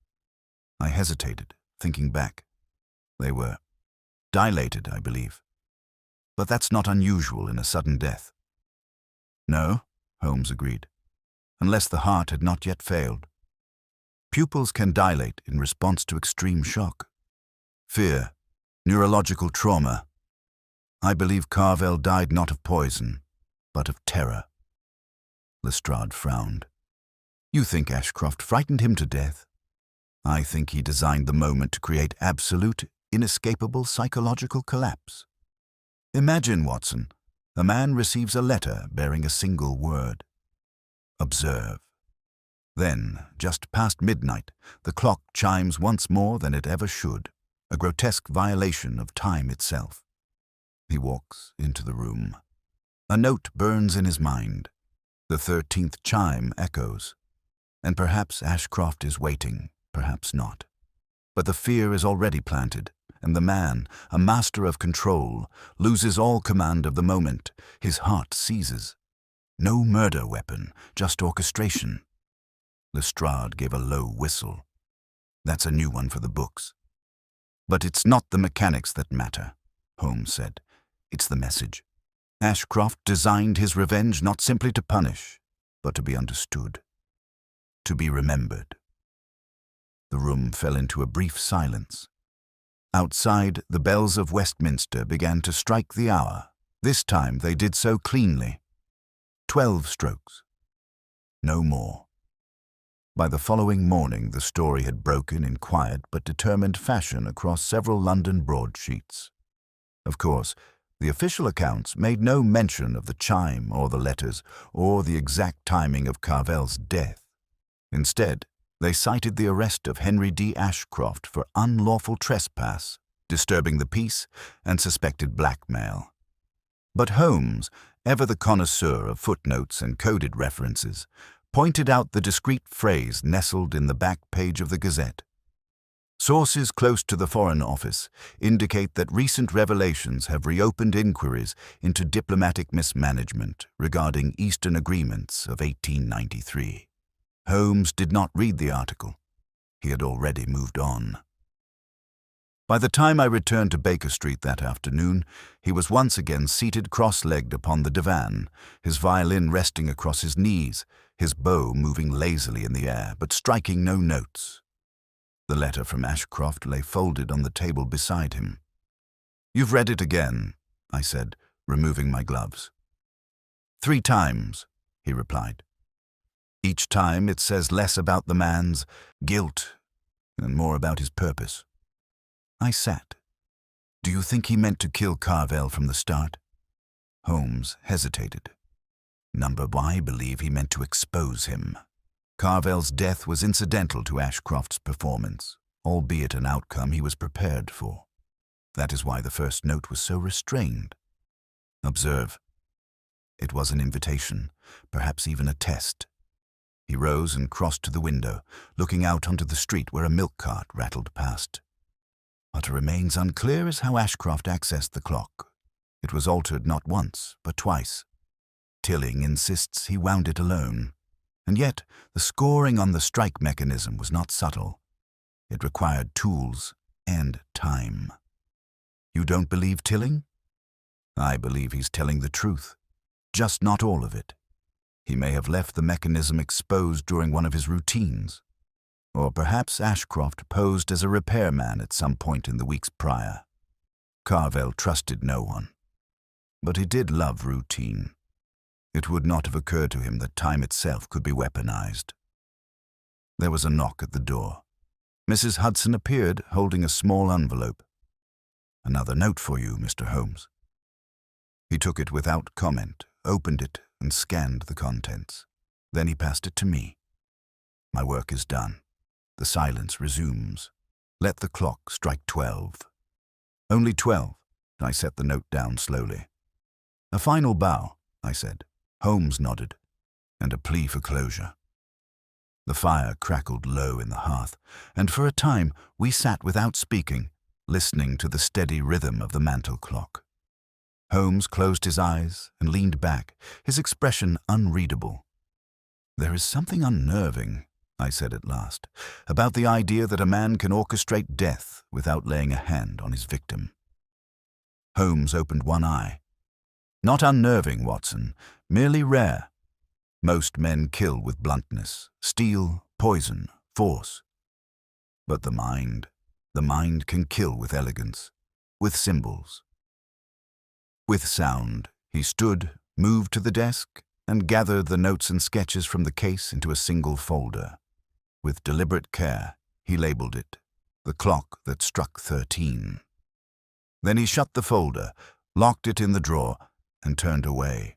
I hesitated, thinking back. They were dilated, I believe. But that's not unusual in a sudden death. No, Holmes agreed, unless the heart had not yet failed. Pupils can dilate in response to extreme shock. Fear, neurological trauma. I believe Carvel died not of poison, but of terror. Lestrade frowned. You think Ashcroft frightened him to death? I think he designed the moment to create absolute, inescapable psychological collapse. Imagine, Watson, a man receives a letter bearing a single word. Observe. Then, just past midnight, the clock chimes once more than it ever should, a grotesque violation of time itself. He walks into the room. A note burns in his mind. The 13th chime echoes. And perhaps Ashcroft is waiting, perhaps not. But the fear is already planted, and the man, a master of control, loses all command of the moment. His heart seizes. No murder weapon, just orchestration. Lestrade gave a low whistle. That's a new one for the books. But it's not the mechanics that matter, Holmes said. It's the message. Ashcroft designed his revenge not simply to punish, but to be understood, to be remembered. The room fell into a brief silence. Outside, the bells of Westminster began to strike the hour. This time they did so cleanly. 12 strokes. No more. By the following morning, the story had broken in quiet but determined fashion across several London broadsheets. Of course, the official accounts made no mention of the chime or the letters or the exact timing of Carvel's death. Instead, they cited the arrest of Henry D. Ashcroft for unlawful trespass, disturbing the peace, and suspected blackmail. But Holmes, ever the connoisseur of footnotes and coded references, pointed out the discreet phrase nestled in the back page of the Gazette. Sources close to the Foreign Office indicate that recent revelations have reopened inquiries into diplomatic mismanagement regarding Eastern agreements of 1893. Holmes did not read the article. He had already moved on. By the time I returned to Baker Street that afternoon, he was once again seated cross-legged upon the divan, his violin resting across his knees, his bow moving lazily in the air, but striking no notes. The letter from Ashcroft lay folded on the table beside him. "You've read it again," I said, removing my gloves. "3 times," he replied. "Each time it says less about the man's guilt and more about his purpose." I sat. "Do you think he meant to kill Carvel from the start?" Holmes hesitated. "Number one, I believe he meant to expose him. Carvel's death was incidental to Ashcroft's performance, albeit an outcome he was prepared for. That is why the first note was so restrained. Observe. It was an invitation, perhaps even a test." He rose and crossed to the window, looking out onto the street where a milk cart rattled past. "What remains unclear is how Ashcroft accessed the clock. It was altered not once, but twice. Tilling insists he wound it alone. And yet, the scoring on the strike mechanism was not subtle. It required tools and time. You don't believe Tilling? I believe he's telling the truth, just not all of it. He may have left the mechanism exposed during one of his routines. Or perhaps Ashcroft posed as a repairman at some point in the weeks prior. Carvel trusted no one. But he did love routine. It would not have occurred to him that time itself could be weaponized. There was a knock at the door. Mrs. Hudson appeared, holding a small envelope. "Another note for you, Mr. Holmes." He took it without comment, opened it, and scanned the contents. Then he passed it to me. "My work is done. The silence resumes. Let the clock strike 12. "Only 12. I set the note down slowly. "A final bow," I said. Holmes nodded. "And a plea for closure." The fire crackled low in the hearth, and for a time we sat without speaking, listening to the steady rhythm of the mantel clock. Holmes closed his eyes and leaned back, his expression unreadable. "There is something unnerving," I said at last, "about the idea that a man can orchestrate death without laying a hand on his victim." Holmes opened one eye. "Not unnerving, Watson, merely rare. Most men kill with bluntness, steel, poison, force. But the mind can kill with elegance, with symbols." With sound, he stood, moved to the desk, and gathered the notes and sketches from the case into a single folder. With deliberate care, he labeled it, "The Clock That Struck 13. Then he shut the folder, locked it in the drawer, and turned away.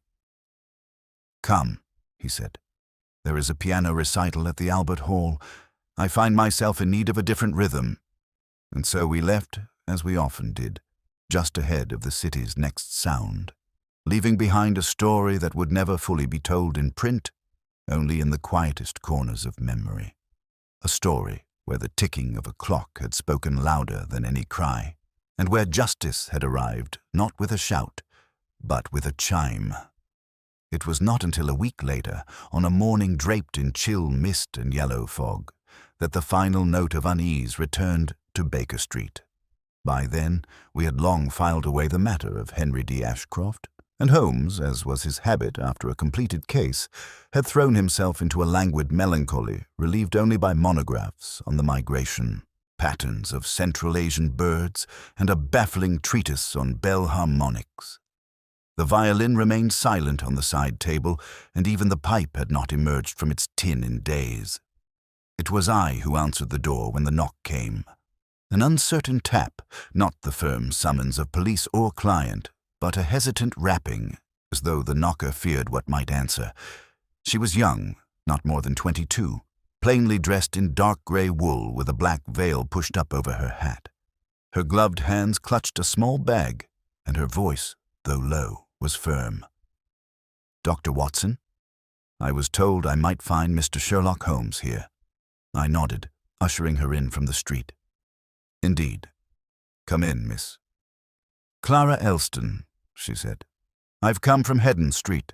"Come," he said. "There is a piano recital at the Albert Hall. I find myself in need of a different rhythm." And so we left, as we often did, just ahead of the city's next sound, leaving behind a story that would never fully be told in print, only in the quietest corners of memory. A story where the ticking of a clock had spoken louder than any cry, and where justice had arrived not with a shout, but with a chime. It was not until a week later, on a morning draped in chill mist and yellow fog, that the final note of unease returned to Baker Street. By then, we had long filed away the matter of Henry D. Ashcroft, and Holmes, as was his habit after a completed case, had thrown himself into a languid melancholy relieved only by monographs on the migration, patterns of Central Asian birds, and a baffling treatise on bell harmonics. The violin remained silent on the side table, and even the pipe had not emerged from its tin in days. It was I who answered the door when the knock came. An uncertain tap, not the firm summons of police or client, but a hesitant rapping, as though the knocker feared what might answer. She was young, not more than 22, plainly dressed in dark grey wool with a black veil pushed up over her hat. Her gloved hands clutched a small bag, and her voice, though low, was firm. "Dr. Watson? I was told I might find Mr. Sherlock Holmes here." I nodded, ushering her in from the street. "Indeed. Come in, miss." "Clara Elston," she said. "I've come from Hedden Street."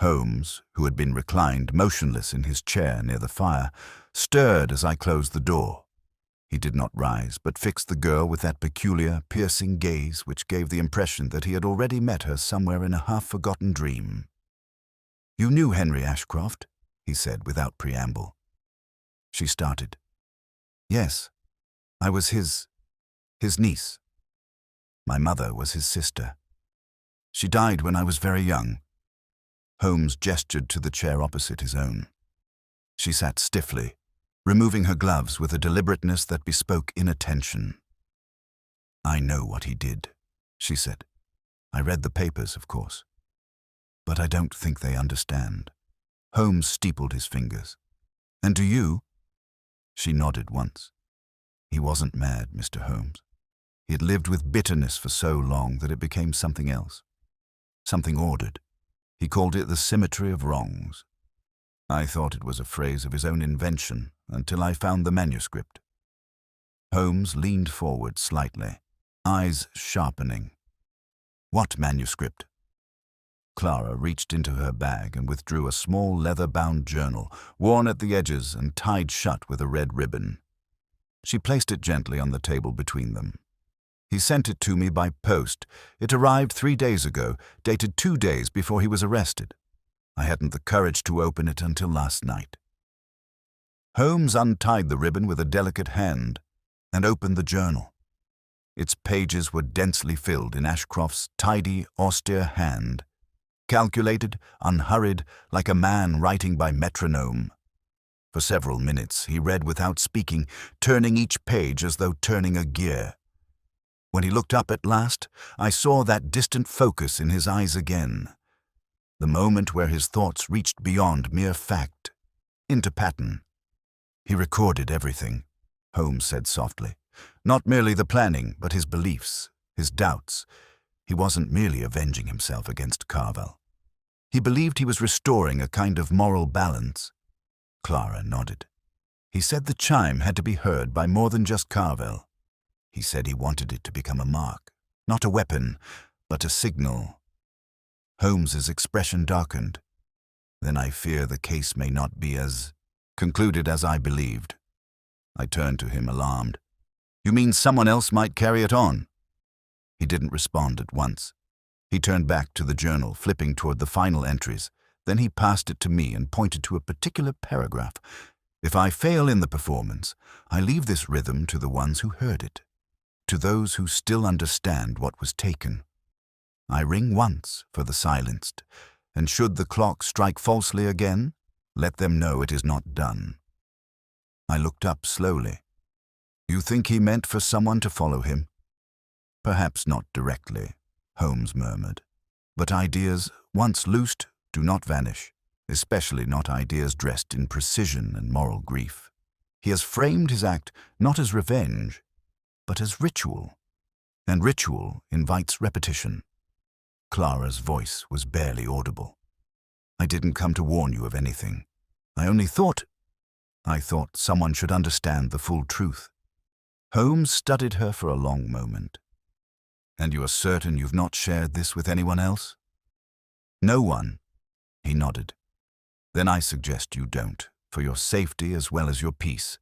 Holmes, who had been reclined motionless in his chair near the fire, stirred as I closed the door. He did not rise, but fixed the girl with that peculiar, piercing gaze which gave the impression that he had already met her somewhere in a half-forgotten dream. "You knew Henry Ashcroft?" he said without preamble. She started. "Yes, I was his niece. My mother was his sister. She died when I was very young." Holmes gestured to the chair opposite his own. She sat stiffly, removing her gloves with a deliberateness that bespoke inattention. "I know what he did," she said. "I read the papers, of course. But I don't think they understand." Holmes steepled his fingers. "And do you?" She nodded once. "He wasn't mad, Mr. Holmes. He had lived with bitterness for so long that it became something else. Something ordered. He called it the symmetry of wrongs. I thought it was a phrase of his own invention until I found the manuscript." Holmes leaned forward slightly, eyes sharpening. "What manuscript?" Clara reached into her bag and withdrew a small leather-bound journal, worn at the edges and tied shut with a red ribbon. She placed it gently on the table between them. "He sent it to me by post. It arrived 3 days ago, dated 2 days before he was arrested. I hadn't the courage to open it until last night." Holmes untied the ribbon with a delicate hand and opened the journal. Its pages were densely filled in Ashcroft's tidy, austere hand, calculated, unhurried, like a man writing by metronome. For several minutes he read without speaking, turning each page as though turning a gear. When he looked up at last, I saw that distant focus in his eyes again. The moment where his thoughts reached beyond mere fact, into pattern. "He recorded everything," Holmes said softly. "Not merely the planning, but his beliefs, his doubts. He wasn't merely avenging himself against Carvel. He believed he was restoring a kind of moral balance. Clara nodded. He said the chime had to be heard by more than just Carvel. He said he wanted it to become a mark, not a weapon, but a signal. Holmes's expression darkened. Then I fear the case may not be as concluded as I believed. I turned to him, alarmed. You mean someone else might carry it on? He didn't respond at once. He turned back to the journal, flipping toward the final entries. Then he passed it to me and pointed to a particular paragraph. If I fail in the performance, I leave this rhythm to the ones who heard it, to those who still understand what was taken. I ring once for the silenced, and should the clock strike falsely again, let them know it is not done. I looked up slowly. You think he meant for someone to follow him? Perhaps not directly, Holmes murmured. But ideas, once loosed, do not vanish, especially not ideas dressed in precision and moral grief. He has framed his act not as revenge, but as ritual, and ritual invites repetition. Clara's voice was barely audible. I didn't come to warn you of anything. I thought someone should understand the full truth. Holmes studied her for a long moment. And you are certain you've not shared this with anyone else? No one. He nodded. Then I suggest you don't, for your safety as well as your peace.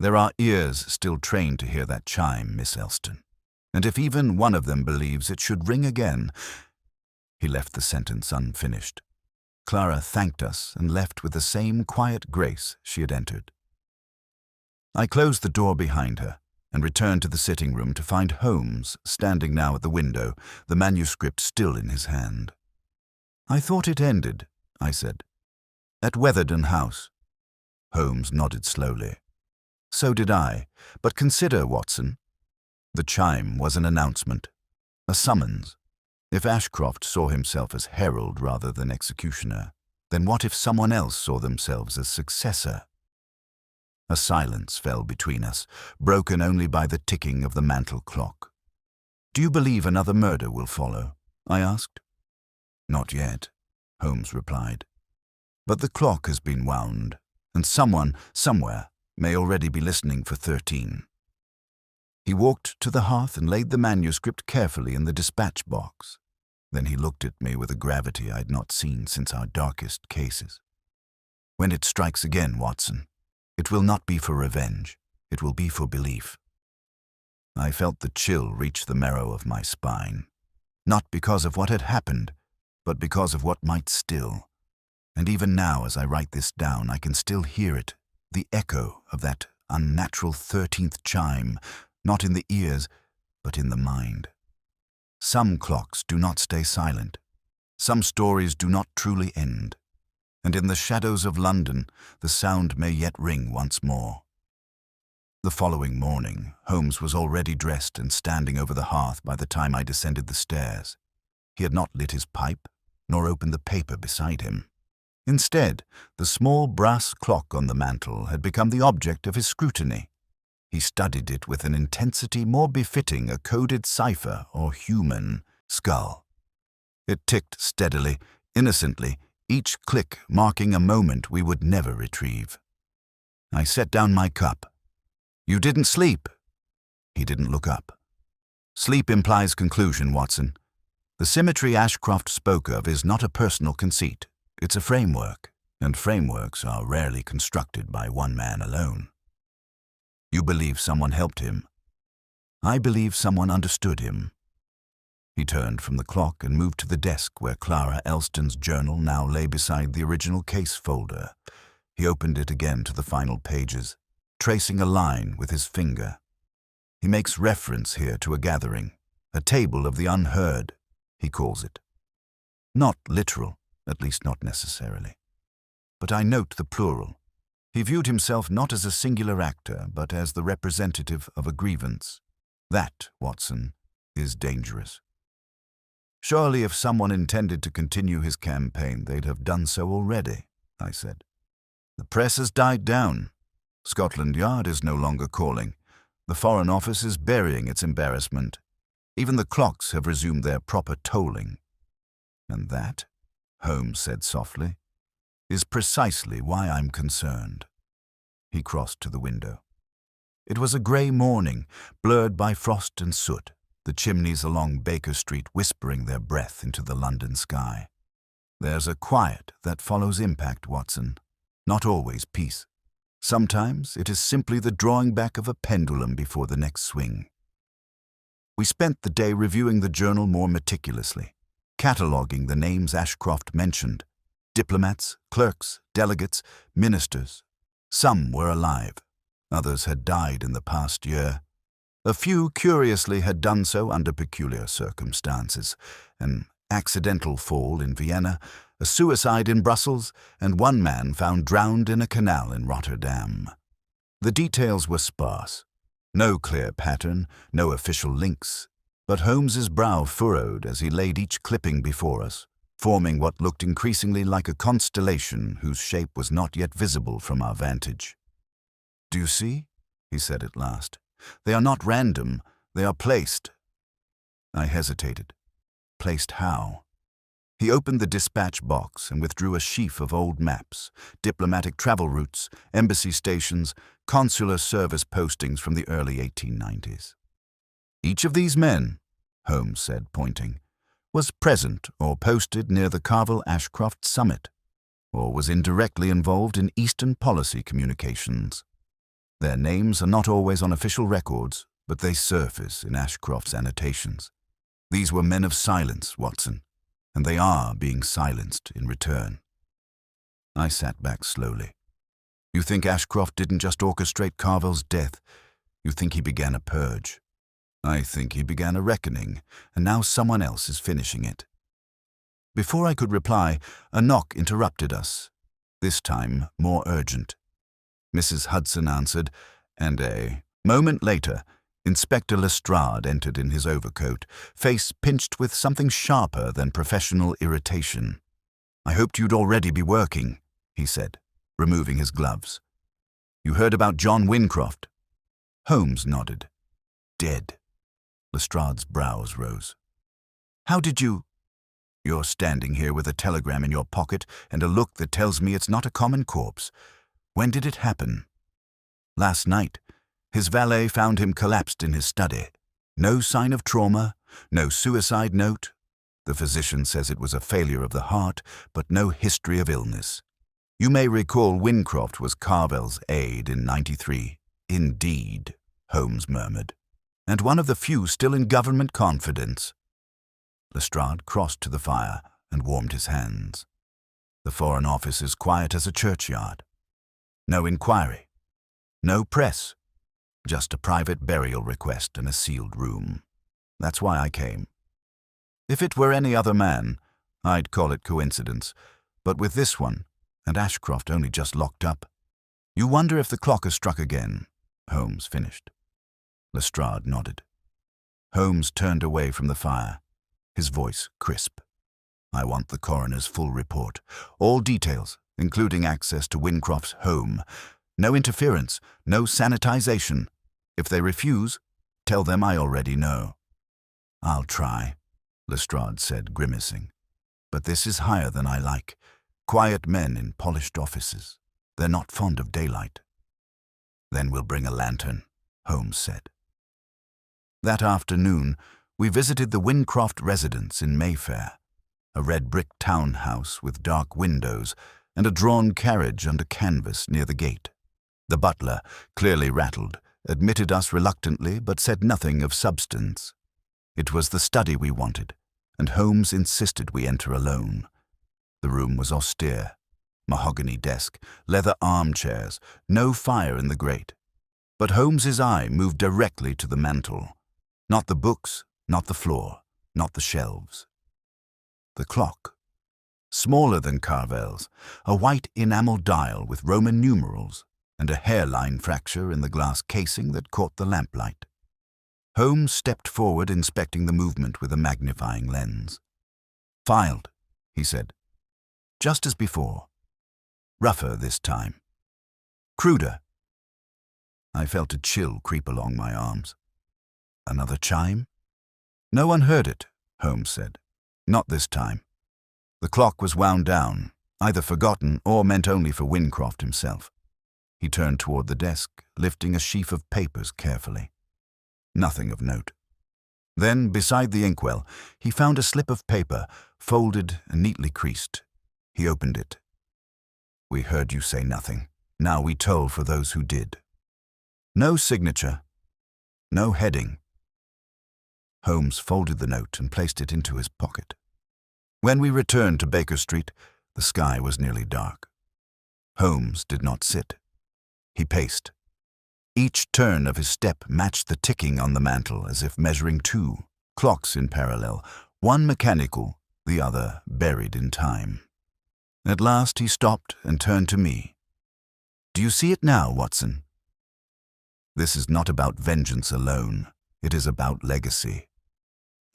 There are ears still trained to hear that chime, Miss Elston. And if even one of them believes it should ring again... He left the sentence unfinished. Clara thanked us and left with the same quiet grace she had entered. I closed the door behind her and returned to the sitting room to find Holmes standing now at the window, the manuscript still in his hand. I thought it ended, I said. At Weatherden House. Holmes nodded slowly. So did I, but consider, Watson. The chime was an announcement, a summons. If Ashcroft saw himself as herald rather than executioner, then what if someone else saw themselves as successor? A silence fell between us, broken only by the ticking of the mantel clock. Do you believe another murder will follow? I asked. Not yet, Holmes replied. But the clock has been wound, and someone, somewhere, may already be listening for 13. He walked to the hearth and laid the manuscript carefully in the dispatch box. Then he looked at me with a gravity I had not seen since our darkest cases. When it strikes again, Watson, it will not be for revenge. It will be for belief. I felt the chill reach the marrow of my spine, not because of what had happened, but because of what might still. And even now, as I write this down, I can still hear it, the echo of that unnatural 13th chime, not in the ears, but in the mind. Some clocks do not stay silent. Some stories do not truly end. And in the shadows of London, the sound may yet ring once more. The following morning, Holmes was already dressed and standing over the hearth by the time I descended the stairs. He had not lit his pipe, nor opened the paper beside him. Instead, the small brass clock on the mantel had become the object of his scrutiny. He studied it with an intensity more befitting a coded cipher or human skull. It ticked steadily, innocently, each click marking a moment we would never retrieve. I set down my cup. You didn't sleep. He didn't look up. Sleep implies conclusion, Watson. The symmetry Ashcroft spoke of is not a personal conceit. It's a framework, and frameworks are rarely constructed by one man alone. You believe someone helped him. I believe someone understood him. He turned from the clock and moved to the desk where Clara Elston's journal now lay beside the original case folder. He opened it again to the final pages, tracing a line with his finger. He makes reference here to a gathering, a table of the unheard, he calls it. Not literal, at least not necessarily. But I note the plural. He viewed himself not as a singular actor, but as the representative of a grievance. That, Watson, is dangerous. Surely if someone intended to continue his campaign, they'd have done so already, I said. The press has died down. Scotland Yard is no longer calling. The Foreign Office is burying its embarrassment. Even the clocks have resumed their proper tolling. And that, Holmes said softly, is precisely why I'm concerned." He crossed to the window. It was a grey morning, blurred by frost and soot, the chimneys along Baker Street whispering their breath into the London sky. There's a quiet that follows impact, Watson. Not always peace. Sometimes it is simply the drawing back of a pendulum before the next swing. We spent the day reviewing the journal more meticulously, cataloguing the names Ashcroft mentioned. Diplomats, clerks, delegates, ministers. Some were alive. Others had died in the past year. A few, curiously, had done so under peculiar circumstances. An accidental fall in Vienna, a suicide in Brussels, and one man found drowned in a canal in Rotterdam. The details were sparse. No clear pattern, no official links. But Holmes's brow furrowed as he laid each clipping before us, forming what looked increasingly like a constellation whose shape was not yet visible from our vantage. "Do you see?" he said at last. "They are not random, they are placed." I hesitated. Placed how? He opened the dispatch box and withdrew a sheaf of old maps, diplomatic travel routes, embassy stations, consular service postings from the early 1890s. "Each of these men," Holmes said, pointing, "was present or posted near the Carville-Ashcroft summit, or was indirectly involved in Eastern policy communications. Their names are not always on official records, but they surface in Ashcroft's annotations. These were men of silence, Watson, and they are being silenced in return." I sat back slowly. "You think Ashcroft didn't just orchestrate Carville's death? You think he began a purge? I think he began a reckoning, and now someone else is finishing it." Before I could reply, a knock interrupted us, this time more urgent. Mrs. Hudson answered, and a moment later, Inspector Lestrade entered in his overcoat, face pinched with something sharper than professional irritation. "I hoped you'd already be working," he said, removing his gloves. "You heard about John Wincroft?" Holmes nodded. "Dead." Lestrade's brows rose. "How did you—" "You're standing here with a telegram in your pocket and a look that tells me it's not a common corpse. When did it happen?" "Last night. His valet found him collapsed in his study. No sign of trauma, no suicide note. The physician says it was a failure of the heart, but no history of illness. You may recall Wincroft was Carville's aide in '93. "Indeed," Holmes murmured, "and one of the few still in government confidence." Lestrade crossed to the fire and warmed his hands. "The Foreign Office is quiet as a churchyard. No inquiry. No press. Just a private burial request in a sealed room. That's why I came. If it were any other man, I'd call it coincidence. But with this one, and Ashcroft only just locked up, you wonder if the clock has struck again," Holmes finished. Lestrade nodded. Holmes turned away from the fire, his voice crisp. "I want the coroner's full report. All details, including access to Wincroft's home. No interference, no sanitization. If they refuse, tell them I already know." "I'll try," Lestrade said, grimacing. "But this is higher than I like. Quiet men in polished offices. They're not fond of daylight." "Then we'll bring a lantern," Holmes said. That afternoon, we visited the Wincroft residence in Mayfair, a red brick townhouse with dark windows and a drawn carriage under canvas near the gate. The butler, clearly rattled, admitted us reluctantly but said nothing of substance. It was the study we wanted, and Holmes insisted we enter alone. The room was austere. Mahogany desk, leather armchairs, no fire in the grate. But Holmes's eye moved directly to the mantel. Not the books, not the floor, not the shelves. The clock. Smaller than Carville's, a white enamel dial with Roman numerals, and a hairline fracture in the glass casing that caught the lamplight. Holmes stepped forward, inspecting the movement with a magnifying lens. "Filed," he said. "Just as before. Rougher this time. Cruder." I felt a chill creep along my arms. Another chime? "No one heard it," Holmes said. "Not this time. The clock was wound down, either forgotten or meant only for Wincroft himself. He turned toward the desk, lifting a sheaf of papers carefully. Nothing of note. Then, beside the inkwell, he found a slip of paper, folded and neatly creased. He opened it. "We heard you say nothing. Now we toll for those who did." No signature. No heading. Holmes folded the note and placed it into his pocket. When we returned to Baker Street, the sky was nearly dark. Holmes did not sit. He paced. Each turn of his step matched the ticking on the mantel as if measuring two clocks in parallel, one mechanical, the other buried in time. At last he stopped and turned to me. "Do you see it now, Watson? This is not about vengeance alone. It is about legacy."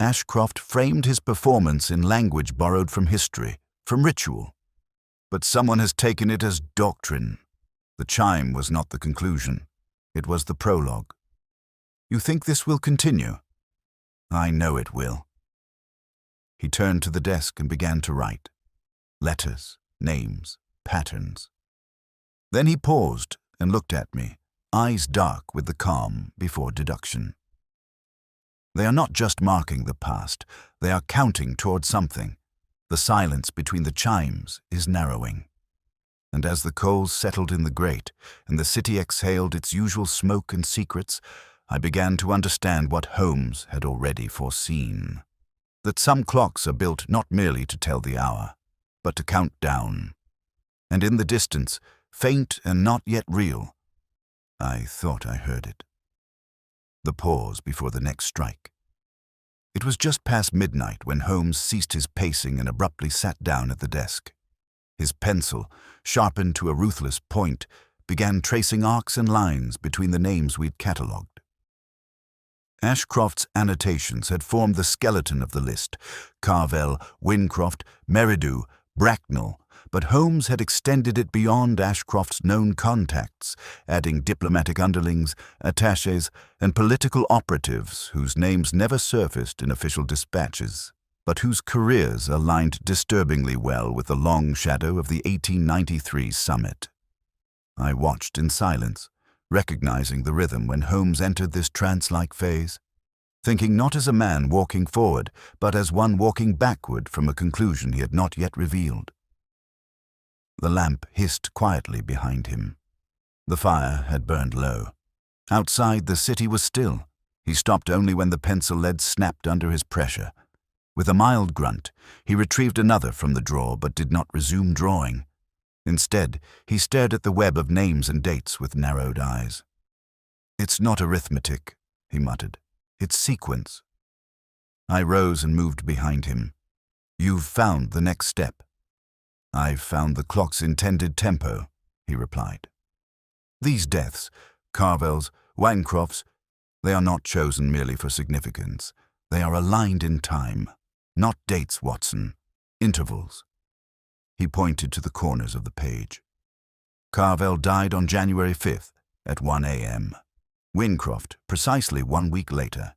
Ashcroft framed his performance in language borrowed from history, from ritual. But someone has taken it as doctrine. The chime was not the conclusion. It was the prologue. "You think this will continue?" "I know it will." He turned to the desk and began to write. Letters, names, patterns. Then he paused and looked at me, eyes dark with the calm before deduction. They are not just marking the past, they are counting toward something. The silence between the chimes is narrowing. And as the coals settled in the grate and the city exhaled its usual smoke and secrets, I began to understand what Holmes had already foreseen. That some clocks are built not merely to tell the hour, but to count down. And in the distance, faint and not yet real, I thought I heard it. The pause before the next strike. It was just past midnight when Holmes ceased his pacing and abruptly sat down at the desk. His pencil, sharpened to a ruthless point, began tracing arcs and lines between the names we'd catalogued. Ashcroft's annotations had formed the skeleton of the list: Carvel, Wincroft, Meridew, Bracknell, but Holmes had extended it beyond Ashcroft's known contacts, adding diplomatic underlings, attachés, and political operatives whose names never surfaced in official dispatches, but whose careers aligned disturbingly well with the long shadow of the 1893 summit. I watched in silence, recognizing the rhythm when Holmes entered this trance-like phase, thinking not as a man walking forward, but as one walking backward from a conclusion he had not yet revealed. The lamp hissed quietly behind him. The fire had burned low. Outside, the city was still. He stopped only when the pencil lead snapped under his pressure. With a mild grunt, he retrieved another from the drawer but did not resume drawing. Instead, he stared at the web of names and dates with narrowed eyes. "It's not arithmetic," he muttered. "It's sequence." I rose and moved behind him. "You've found the next step." "I've found the clock's intended tempo," he replied. "These deaths, Carvel's, Wincroft's, they are not chosen merely for significance. They are aligned in time. Not dates, Watson. Intervals." He pointed to the corners of the page. Carvel died on January 5th at 1 a.m. Wincroft precisely 1 week later.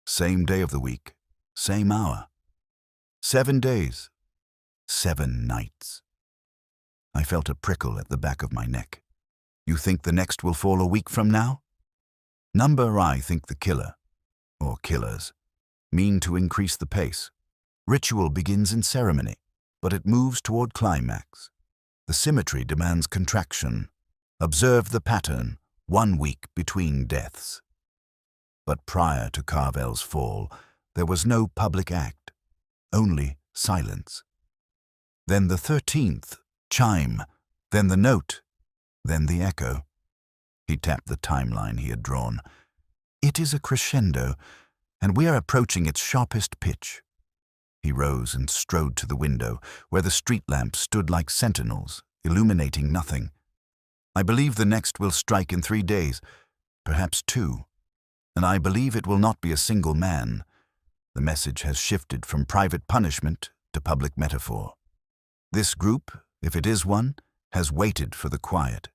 Same day of the week, same hour. 7 days, 7 nights. I felt a prickle at the back of my neck. "You think the next will fall a week from now?" Number, I think the killer, or killers, mean to increase the pace. Ritual begins in ceremony, but it moves toward climax. The symmetry demands contraction. Observe the pattern, 1 week between deaths. But prior to Carvel's fall, there was no public act, only silence. Then the 13th, chime, then the note, then the echo. He tapped the timeline he had drawn. "It is a crescendo, and we are approaching its sharpest pitch." He rose and strode to the window, where the street lamps stood like sentinels, illuminating nothing. "I believe the next will strike in 3 days, perhaps 2. And I believe it will not be a single man. The message has shifted from private punishment to public metaphor. This group, if it is one, has waited for the quiet.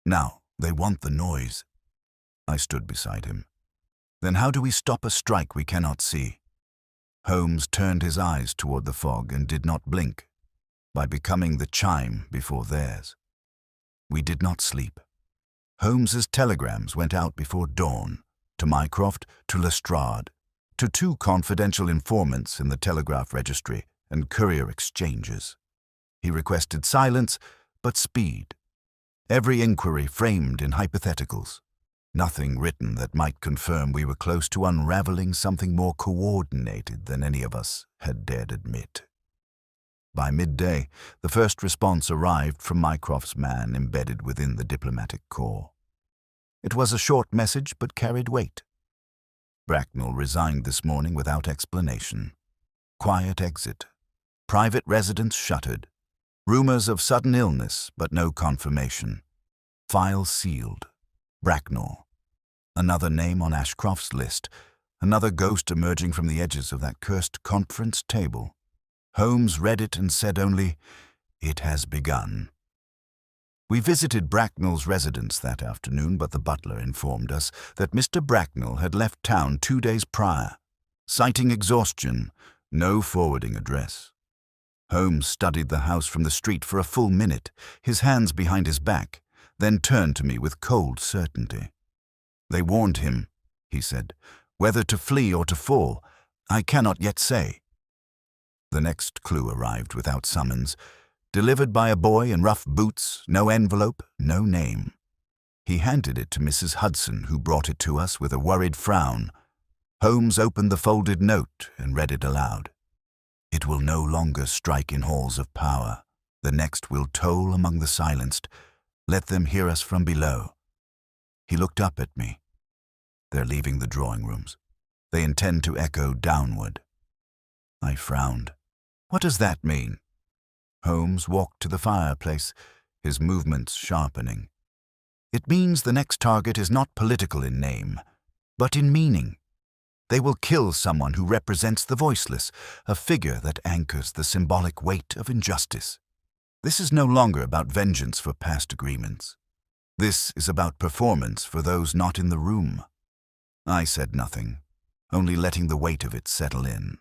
Now they want the noise." I stood beside him. "Then how do we stop a strike we cannot see?" Holmes turned his eyes toward the fog and did not blink. by becoming the chime before theirs. We did not sleep. Holmes's telegrams went out before dawn, to Mycroft, to Lestrade, to 2 confidential informants in the telegraph registry and courier exchanges. He requested silence, but speed. Every inquiry framed in hypotheticals. Nothing written that might confirm we were close to unraveling something more coordinated than any of us had dared admit. By midday, the first response arrived from Mycroft's man embedded within the diplomatic corps. It was a short message, but carried weight. Bracknell resigned this morning without explanation. Quiet exit. Private residence shuttered. Rumors of sudden illness, but no confirmation. File sealed. Bracknell. Another name on Ashcroft's list. Another ghost emerging from the edges of that cursed conference table. Holmes read it and said only, "It has begun." We visited Bracknell's residence that afternoon, but the butler informed us that Mr. Bracknell had left town 2 days prior, citing exhaustion, no forwarding address. Holmes studied the house from the street for a full minute, his hands behind his back, then turned to me with cold certainty. "They warned him," he said. "Whether to flee or to fall, I cannot yet say." The next clue arrived without summons, delivered by a boy in rough boots, no envelope, no name. He handed it to Mrs. Hudson, who brought it to us with a worried frown. Holmes opened the folded note and read it aloud. "It will no longer strike in halls of power. The next will toll among the silenced. Let them hear us from below." He looked up at me. "They're leaving the drawing rooms. They intend to echo downward." I frowned. "What does that mean?" Holmes walked to the fireplace, his movements sharpening. "It means the next target is not political in name, but in meaning. They will kill someone who represents the voiceless, a figure that anchors the symbolic weight of injustice. This is no longer about vengeance for past agreements. This is about performance for those not in the room." I said nothing, only letting the weight of it settle in.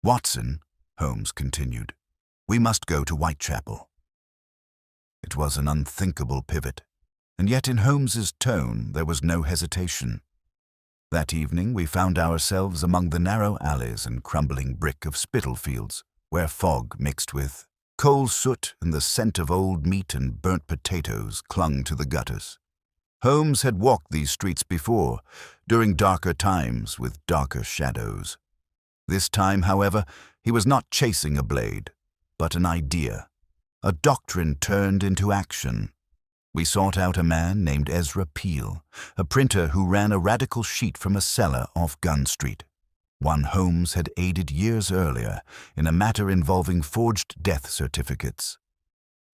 "Watson," Holmes continued, "we must go to Whitechapel." It was an unthinkable pivot, and yet in Holmes's tone there was no hesitation. That evening we found ourselves among the narrow alleys and crumbling brick of Spitalfields, where fog mixed with coal soot and the scent of old meat and burnt potatoes clung to the gutters. Holmes had walked these streets before, during darker times with darker shadows. This time, however, he was not chasing a blade, but an idea, a doctrine turned into action. We sought out a man named Ezra Peel, a printer who ran a radical sheet from a cellar off Gun Street, one Holmes had aided years earlier in a matter involving forged death certificates.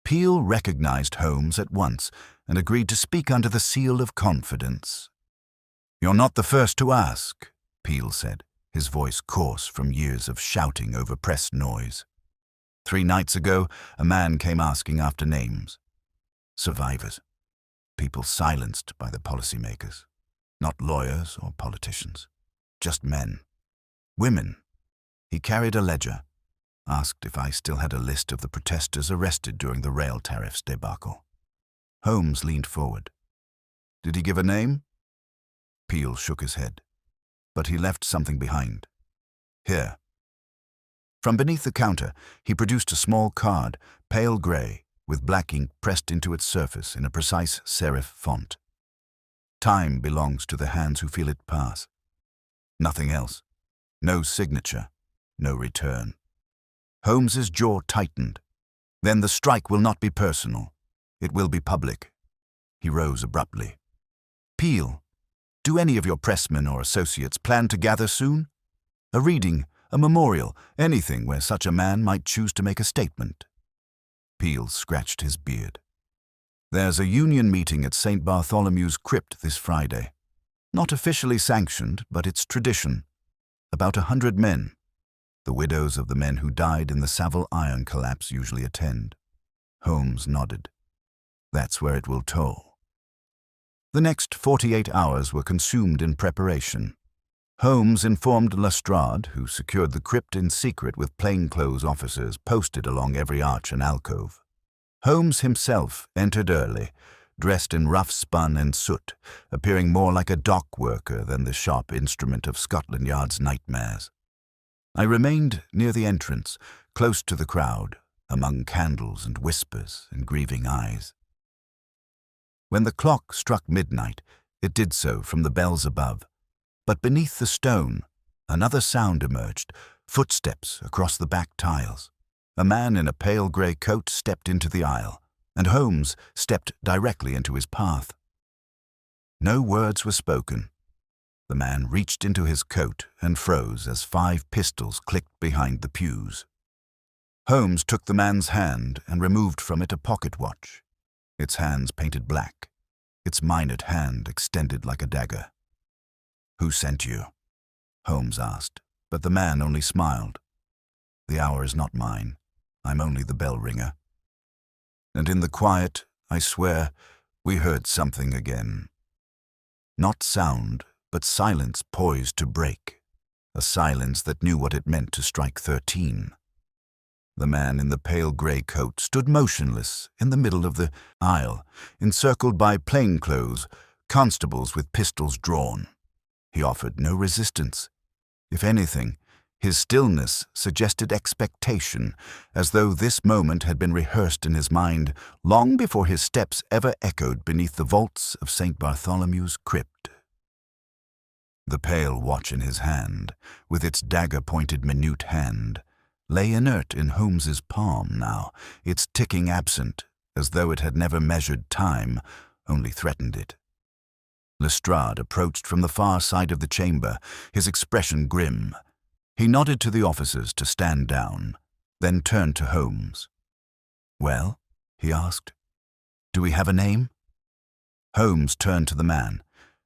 Peel recognized Holmes at once and agreed to speak under the seal of confidence. "You're not the first to ask," Peel said, his voice coarse from years of shouting over press noise. 3 nights ago, a man came asking after names. Survivors. People silenced by the policymakers. Not lawyers or politicians. Just men. Women. He carried a ledger. Asked if I still had a list of the protesters arrested during the rail tariffs debacle. Holmes leaned forward. "Did he give a name?" Peel shook his head. "But he left something behind. Here." From beneath the counter, he produced a small card, pale gray, with black ink pressed into its surface in a precise serif font. "Time belongs to the hands who feel it pass." Nothing else. No signature. No return. Holmes's jaw tightened. "Then the strike will not be personal. It will be public." He rose abruptly. "Peel, do any of your pressmen or associates plan to gather soon? A reading, a memorial, anything where such a man might choose to make a statement." Peel scratched his beard. "There's a union meeting at St. Bartholomew's Crypt this Friday. Not officially sanctioned, but it's tradition. About 100 men. The widows of the men who died in the Savile iron collapse usually attend." Holmes nodded. "That's where it will toll." The next 48 hours were consumed in preparation. Holmes informed Lestrade, who secured the crypt in secret with plainclothes officers posted along every arch and alcove. Holmes himself entered early, dressed in rough spun and soot, appearing more like a dock worker than the sharp instrument of Scotland Yard's nightmares. I remained near the entrance, close to the crowd, among candles and whispers and grieving eyes. When the clock struck midnight, it did so from the bells above, but beneath the stone, another sound emerged, footsteps across the back tiles. A man in a pale grey coat stepped into the aisle, and Holmes stepped directly into his path. No words were spoken. The man reached into his coat and froze as 5 pistols clicked behind the pews. Holmes took the man's hand and removed from it a pocket watch, its hands painted black, its minute hand extended like a dagger. "Who sent you?" Holmes asked, but the man only smiled. "The hour is not mine. I'm only the bell ringer." And in the quiet, I swear, we heard something again. Not sound, but silence poised to break, a silence that knew what it meant to strike 13. The man in the pale grey coat stood motionless in the middle of the aisle, encircled by plainclothes, constables with pistols drawn. He offered no resistance. If anything, his stillness suggested expectation, as though this moment had been rehearsed in his mind long before his steps ever echoed beneath the vaults of St. Bartholomew's crypt. The pale watch in his hand, with its dagger-pointed minute hand, lay inert in Holmes's palm now, its ticking absent, as though it had never measured time, only threatened it. Lestrade approached from the far side of the chamber, his expression grim. He nodded to the officers to stand down, then turned to Holmes. "Well?" he asked. "Do we have a name?" Holmes turned to the man.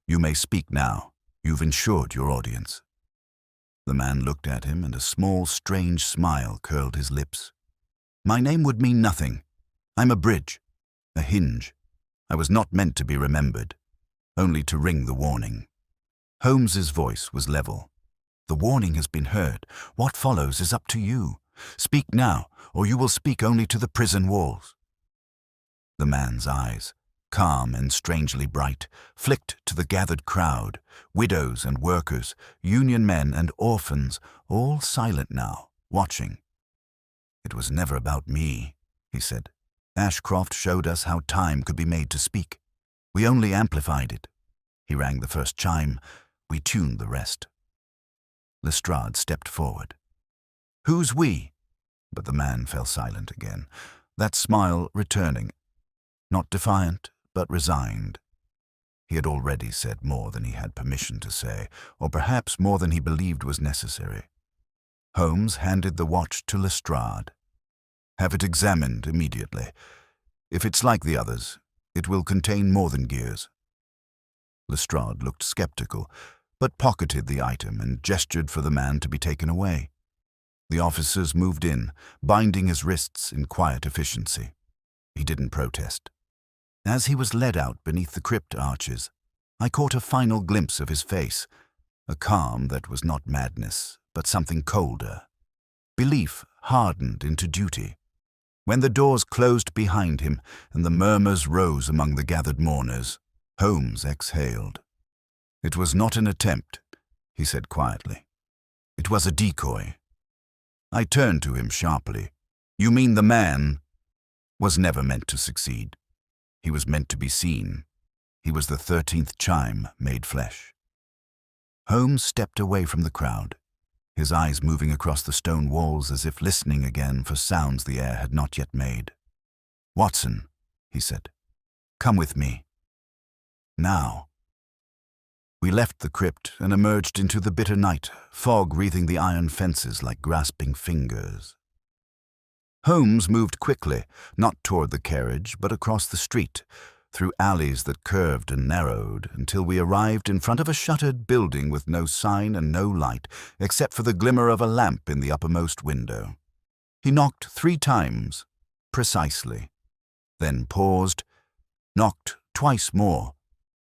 "You may speak now. You've ensured your audience." The man looked at him, and a small, strange smile curled his lips. "My name would mean nothing. I'm a bridge, a hinge. I was not meant to be remembered, only to ring the warning." Holmes's voice was level. "The warning has been heard. What follows is up to you. Speak now, or you will speak only to the prison walls." The man's eyes, calm and strangely bright, flicked to the gathered crowd, widows and workers, union men and orphans, all silent now, watching. "It was never about me," he said. "Ashcroft showed us how time could be made to speak. We only amplified it. He rang the first chime. We tuned the rest." Lestrade stepped forward. "Who's we?" But the man fell silent again, that smile returning, not defiant, but resigned. He had already said more than he had permission to say, or perhaps more than he believed was necessary. Holmes handed the watch to Lestrade. "Have it examined immediately. If it's like the others, it will contain more than gears." Lestrade looked skeptical, but pocketed the item and gestured for the man to be taken away. The officers moved in, binding his wrists in quiet efficiency. He didn't protest. As he was led out beneath the crypt arches, I caught a final glimpse of his face, a calm that was not madness, but something colder. Belief hardened into duty. When the doors closed behind him and the murmurs rose among the gathered mourners, Holmes exhaled. "It was not an attempt," he said quietly. "It was a decoy." I turned to him sharply. "You mean the man was never meant to succeed? He was meant to be seen. He was the 13th chime made flesh." Holmes stepped away from the crowd, his eyes moving across the stone walls as if listening again for sounds the air had not yet made. "Watson," he said, "come with me. Now." We left the crypt and emerged into the bitter night, fog wreathing the iron fences like grasping fingers. Holmes moved quickly, not toward the carriage, but across the street, through alleys that curved and narrowed, until we arrived in front of a shuttered building with no sign and no light, except for the glimmer of a lamp in the uppermost window. He knocked 3 times, precisely, then paused, knocked twice more.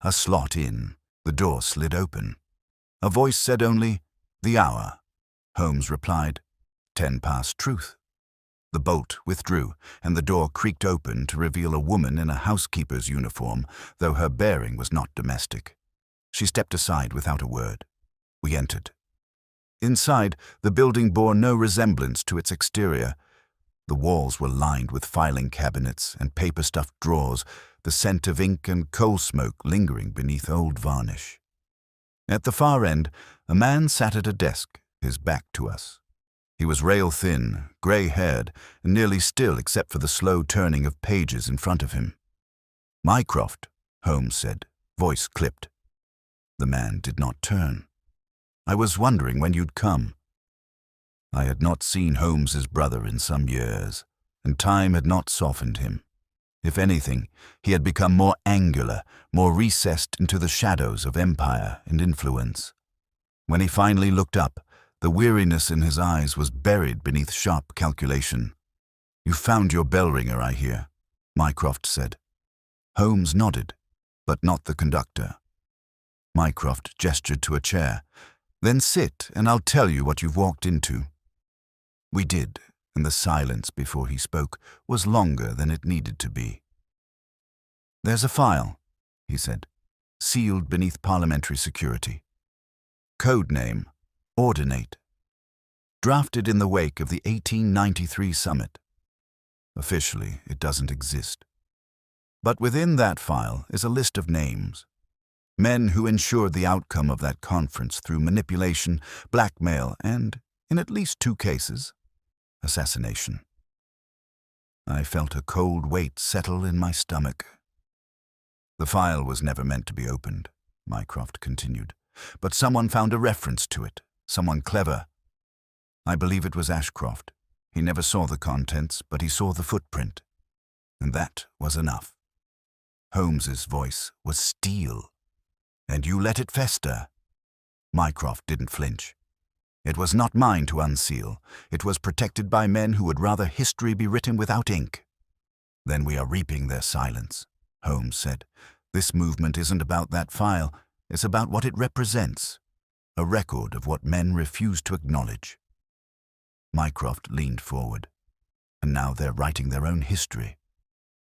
A slot in, the door slid open. A voice said only, "The hour." Holmes replied, "10 past truth." The bolt withdrew, and the door creaked open to reveal a woman in a housekeeper's uniform, though her bearing was not domestic. She stepped aside without a word. We entered. Inside, the building bore no resemblance to its exterior. The walls were lined with filing cabinets and paper-stuffed drawers, the scent of ink and coal smoke lingering beneath old varnish. At the far end, a man sat at a desk, his back to us. He was rail-thin, grey-haired, and nearly still except for the slow turning of pages in front of him. "Mycroft," Holmes said, voice clipped. The man did not turn. "I was wondering when you'd come." I had not seen Holmes's brother in some years, and time had not softened him. If anything, he had become more angular, more recessed into the shadows of empire and influence. When he finally looked up, the weariness in his eyes was buried beneath sharp calculation. "You found your bell ringer, I hear," Mycroft said. Holmes nodded, but not the conductor. Mycroft gestured to a chair. "Then sit, and I'll tell you what you've walked into." We did, and the silence before he spoke was longer than it needed to be. "There's a file," he said, "sealed beneath parliamentary security. Code name, Ordinate. Drafted in the wake of the 1893 summit. Officially, it doesn't exist. But within that file is a list of names. Men who ensured the outcome of that conference through manipulation, blackmail, and, in at least 2 cases, assassination. I felt a cold weight settle in my stomach. "The file was never meant to be opened," Mycroft continued, "but someone found a reference to it, someone clever. I believe it was Ashcroft. He never saw the contents, but he saw the footprint. And that was enough." Holmes's voice was steel. "And you let it fester." Mycroft didn't flinch. "It was not mine to unseal. It was protected by men who would rather history be written without ink." "Then we are reaping their silence," Holmes said. "This movement isn't about that file. It's about what it represents. A record of what men refuse to acknowledge." Mycroft leaned forward. "And now they're writing their own history.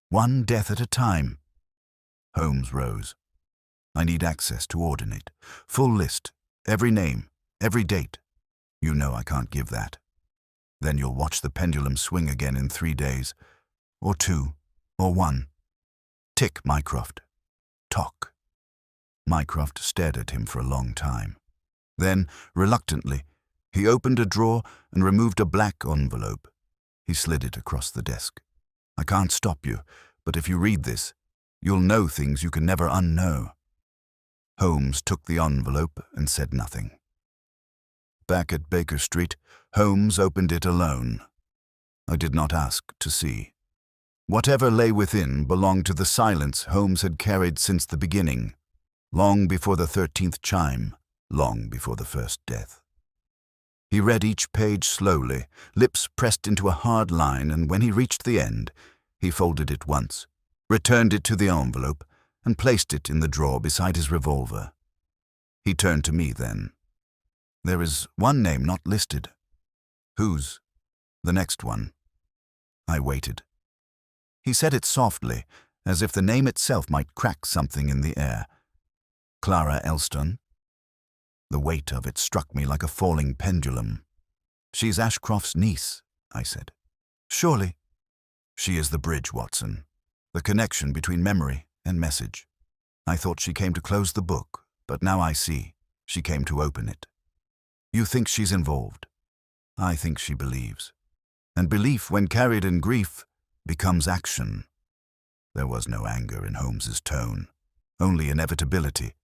One death at a time." Holmes rose. "I need access to Ordinate. Full list. Every name. Every date. You know I can't give that. Then you'll watch the pendulum swing again in 3 days. Or 2. Or 1. Tick, Mycroft. Tock." Mycroft stared at him for a long time. Then, reluctantly, he opened a drawer and removed a black envelope. He slid it across the desk. "I can't stop you, but if you read this, you'll know things you can never unknow." Holmes took the envelope and said nothing. Back at Baker Street, Holmes opened it alone. I did not ask to see. Whatever lay within belonged to the silence Holmes had carried since the beginning, long before the 13th chime, long before the first death. He read each page slowly, lips pressed into a hard line, and when he reached the end, he folded it once, returned it to the envelope, and placed it in the drawer beside his revolver. He turned to me then. "There is one name not listed." "Whose?" "The next one." I waited. He said it softly, as if the name itself might crack something in the air. "Clara Elston." The weight of it struck me like a falling pendulum. "She's Ashcroft's niece," I said. "Surely." "She is the bridge, Watson. The connection between memory and message. I thought she came to close the book, but now I see she came to open it. You think she's involved. I think she believes. And belief, when carried in grief, becomes action." There was no anger in Holmes's tone, only inevitability.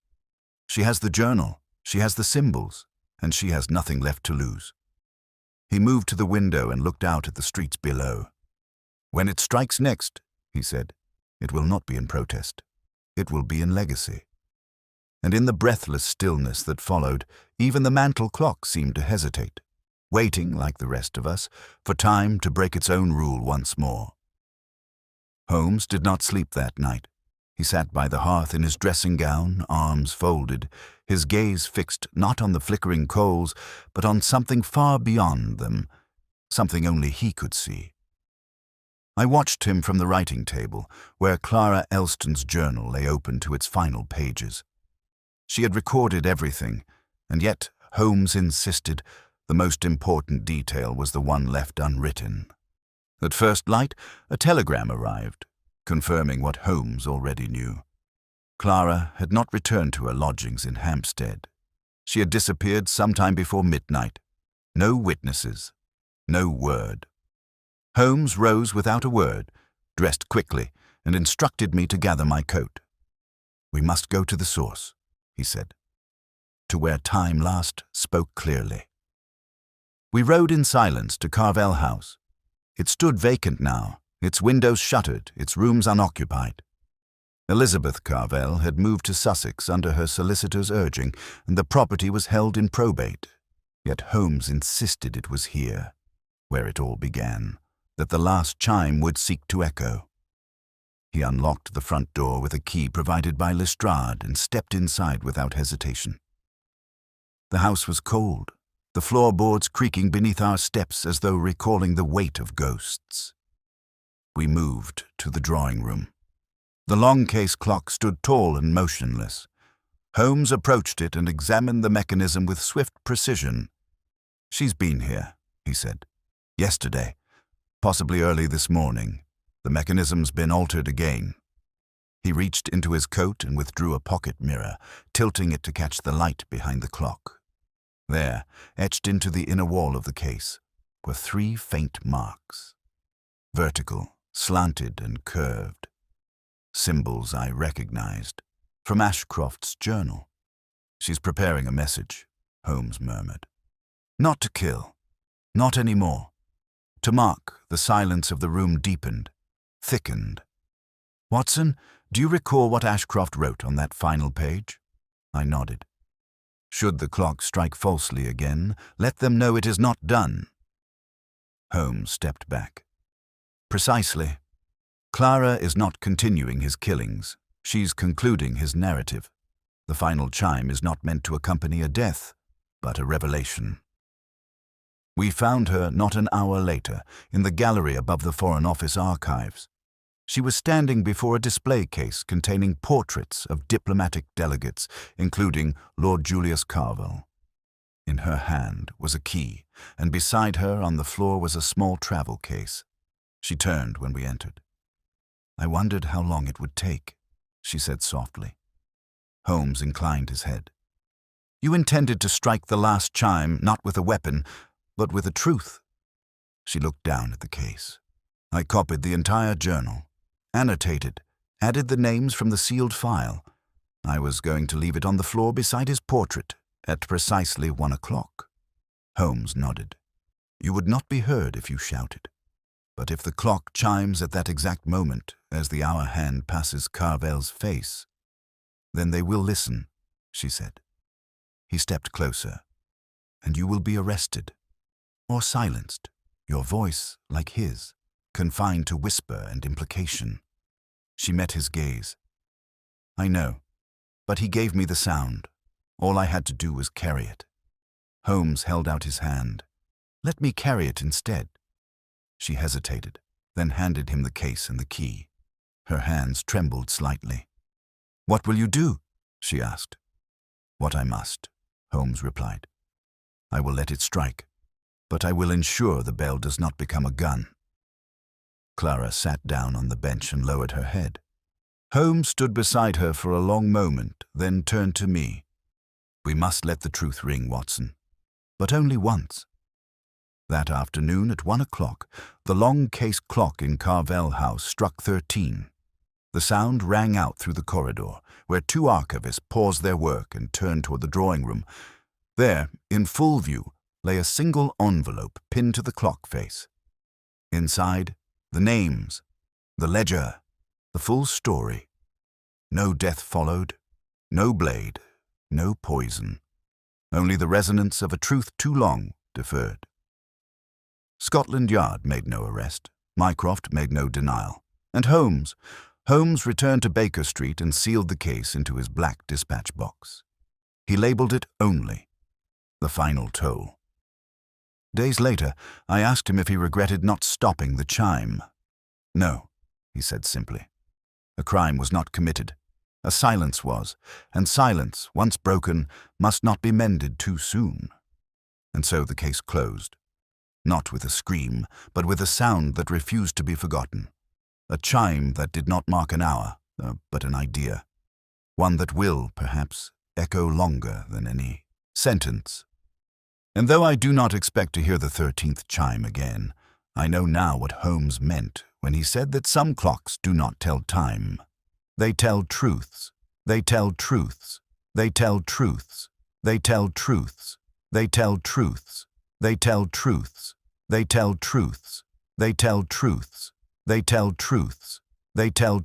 "She has the journal, she has the symbols, and she has nothing left to lose." He moved to the window and looked out at the streets below. "When it strikes next," he said, "it will not be in protest. It will be in legacy." And in the breathless stillness that followed, even the mantel clock seemed to hesitate, waiting, like the rest of us, for time to break its own rule once more. Holmes did not sleep that night. He sat by the hearth in his dressing gown, arms folded, his gaze fixed not on the flickering coals, but on something far beyond them, something only he could see. I watched him from the writing table, where Clara Elston's journal lay open to its final pages. She had recorded everything, and yet Holmes insisted the most important detail was the one left unwritten. At first light, a telegram arrived, confirming what Holmes already knew. Clara had not returned to her lodgings in Hampstead. She had disappeared sometime before midnight. No witnesses, no word. Holmes rose without a word, dressed quickly, and instructed me to gather my coat. "We must go to the source," he said, "to where time last spoke clearly." We rode in silence to Carvel House. It stood vacant now, its windows shuttered, its rooms unoccupied. Elizabeth Carvel had moved to Sussex under her solicitor's urging, and the property was held in probate. Yet Holmes insisted it was here, where it all began, that the last chime would seek to echo. He unlocked the front door with a key provided by Lestrade and stepped inside without hesitation. The house was cold, the floorboards creaking beneath our steps as though recalling the weight of ghosts. We moved to the drawing room. The long case clock stood tall and motionless. Holmes approached it and examined the mechanism with swift precision. "She's been here," he said. "Yesterday, possibly early this morning. The mechanism's been altered again." He reached into his coat and withdrew a pocket mirror, tilting it to catch the light behind the clock. There, etched into the inner wall of the case, were 3 faint marks. Vertical, slanted and curved. Symbols I recognized, from Ashcroft's journal. "She's preparing a message," Holmes murmured. "Not to kill. Not any more." To mark, the silence of the room deepened, thickened. "Watson, do you recall what Ashcroft wrote on that final page?" I nodded. "Should the clock strike falsely again, let them know it is not done." Holmes stepped back. "Precisely. Clara is not continuing his killings. She's concluding his narrative. The final chime is not meant to accompany a death, but a revelation." We found her not an hour later, in the gallery above the Foreign Office archives. She was standing before a display case containing portraits of diplomatic delegates, including Lord Julius Carvel. In her hand was a key, and beside her on the floor was a small travel case. She turned when we entered. "I wondered how long it would take," she said softly. Holmes inclined his head. "You intended to strike the last chime not with a weapon, but with a truth." She looked down at the case. "I copied the entire journal, annotated, added the names from the sealed file. I was going to leave it on the floor beside his portrait at precisely 1 o'clock. Holmes nodded. "You would not be heard if you shouted. But if the clock chimes at that exact moment, as the hour hand passes Carvel's face, then they will listen," she said. He stepped closer. "And you will be arrested. Or silenced, your voice, like his, confined to whisper and implication." She met his gaze. "I know, but he gave me the sound. All I had to do was carry it." Holmes held out his hand. "Let me carry it instead." She hesitated, then handed him the case and the key. Her hands trembled slightly. "What will you do?" she asked. "What I must," Holmes replied. "I will let it strike, but I will ensure the bell does not become a gun." Clara sat down on the bench and lowered her head. Holmes stood beside her for a long moment, then turned to me. "We must let the truth ring, Watson, but only once." That afternoon at 1 o'clock, the long case clock in Carvel House struck 13. The sound rang out through the corridor, where 2 archivists paused their work and turned toward the drawing room. There, in full view, lay a single envelope pinned to the clock face. Inside, the names, the ledger, the full story. No death followed, no blade, no poison. Only the resonance of a truth too long deferred. Scotland Yard made no arrest, Mycroft made no denial, and Holmes Holmes returned to Baker Street and sealed the case into his black dispatch box. He labeled it only, the final toll. Days later, I asked him if he regretted not stopping the chime. No, he said simply. A crime was not committed. A silence was, and silence, once broken, must not be mended too soon. And so the case closed. Not with a scream, but with a sound that refused to be forgotten. A chime that did not mark an hour, but an idea. One that will, perhaps, echo longer than any sentence. And though I do not expect to hear the 13th chime again, I know now what Holmes meant when he said that some clocks do not tell time. They tell truths. They tell truths. They tell truths. They tell truths. They tell truths. They tell truths. They tell truths. They tell truths. They tell truths. They tell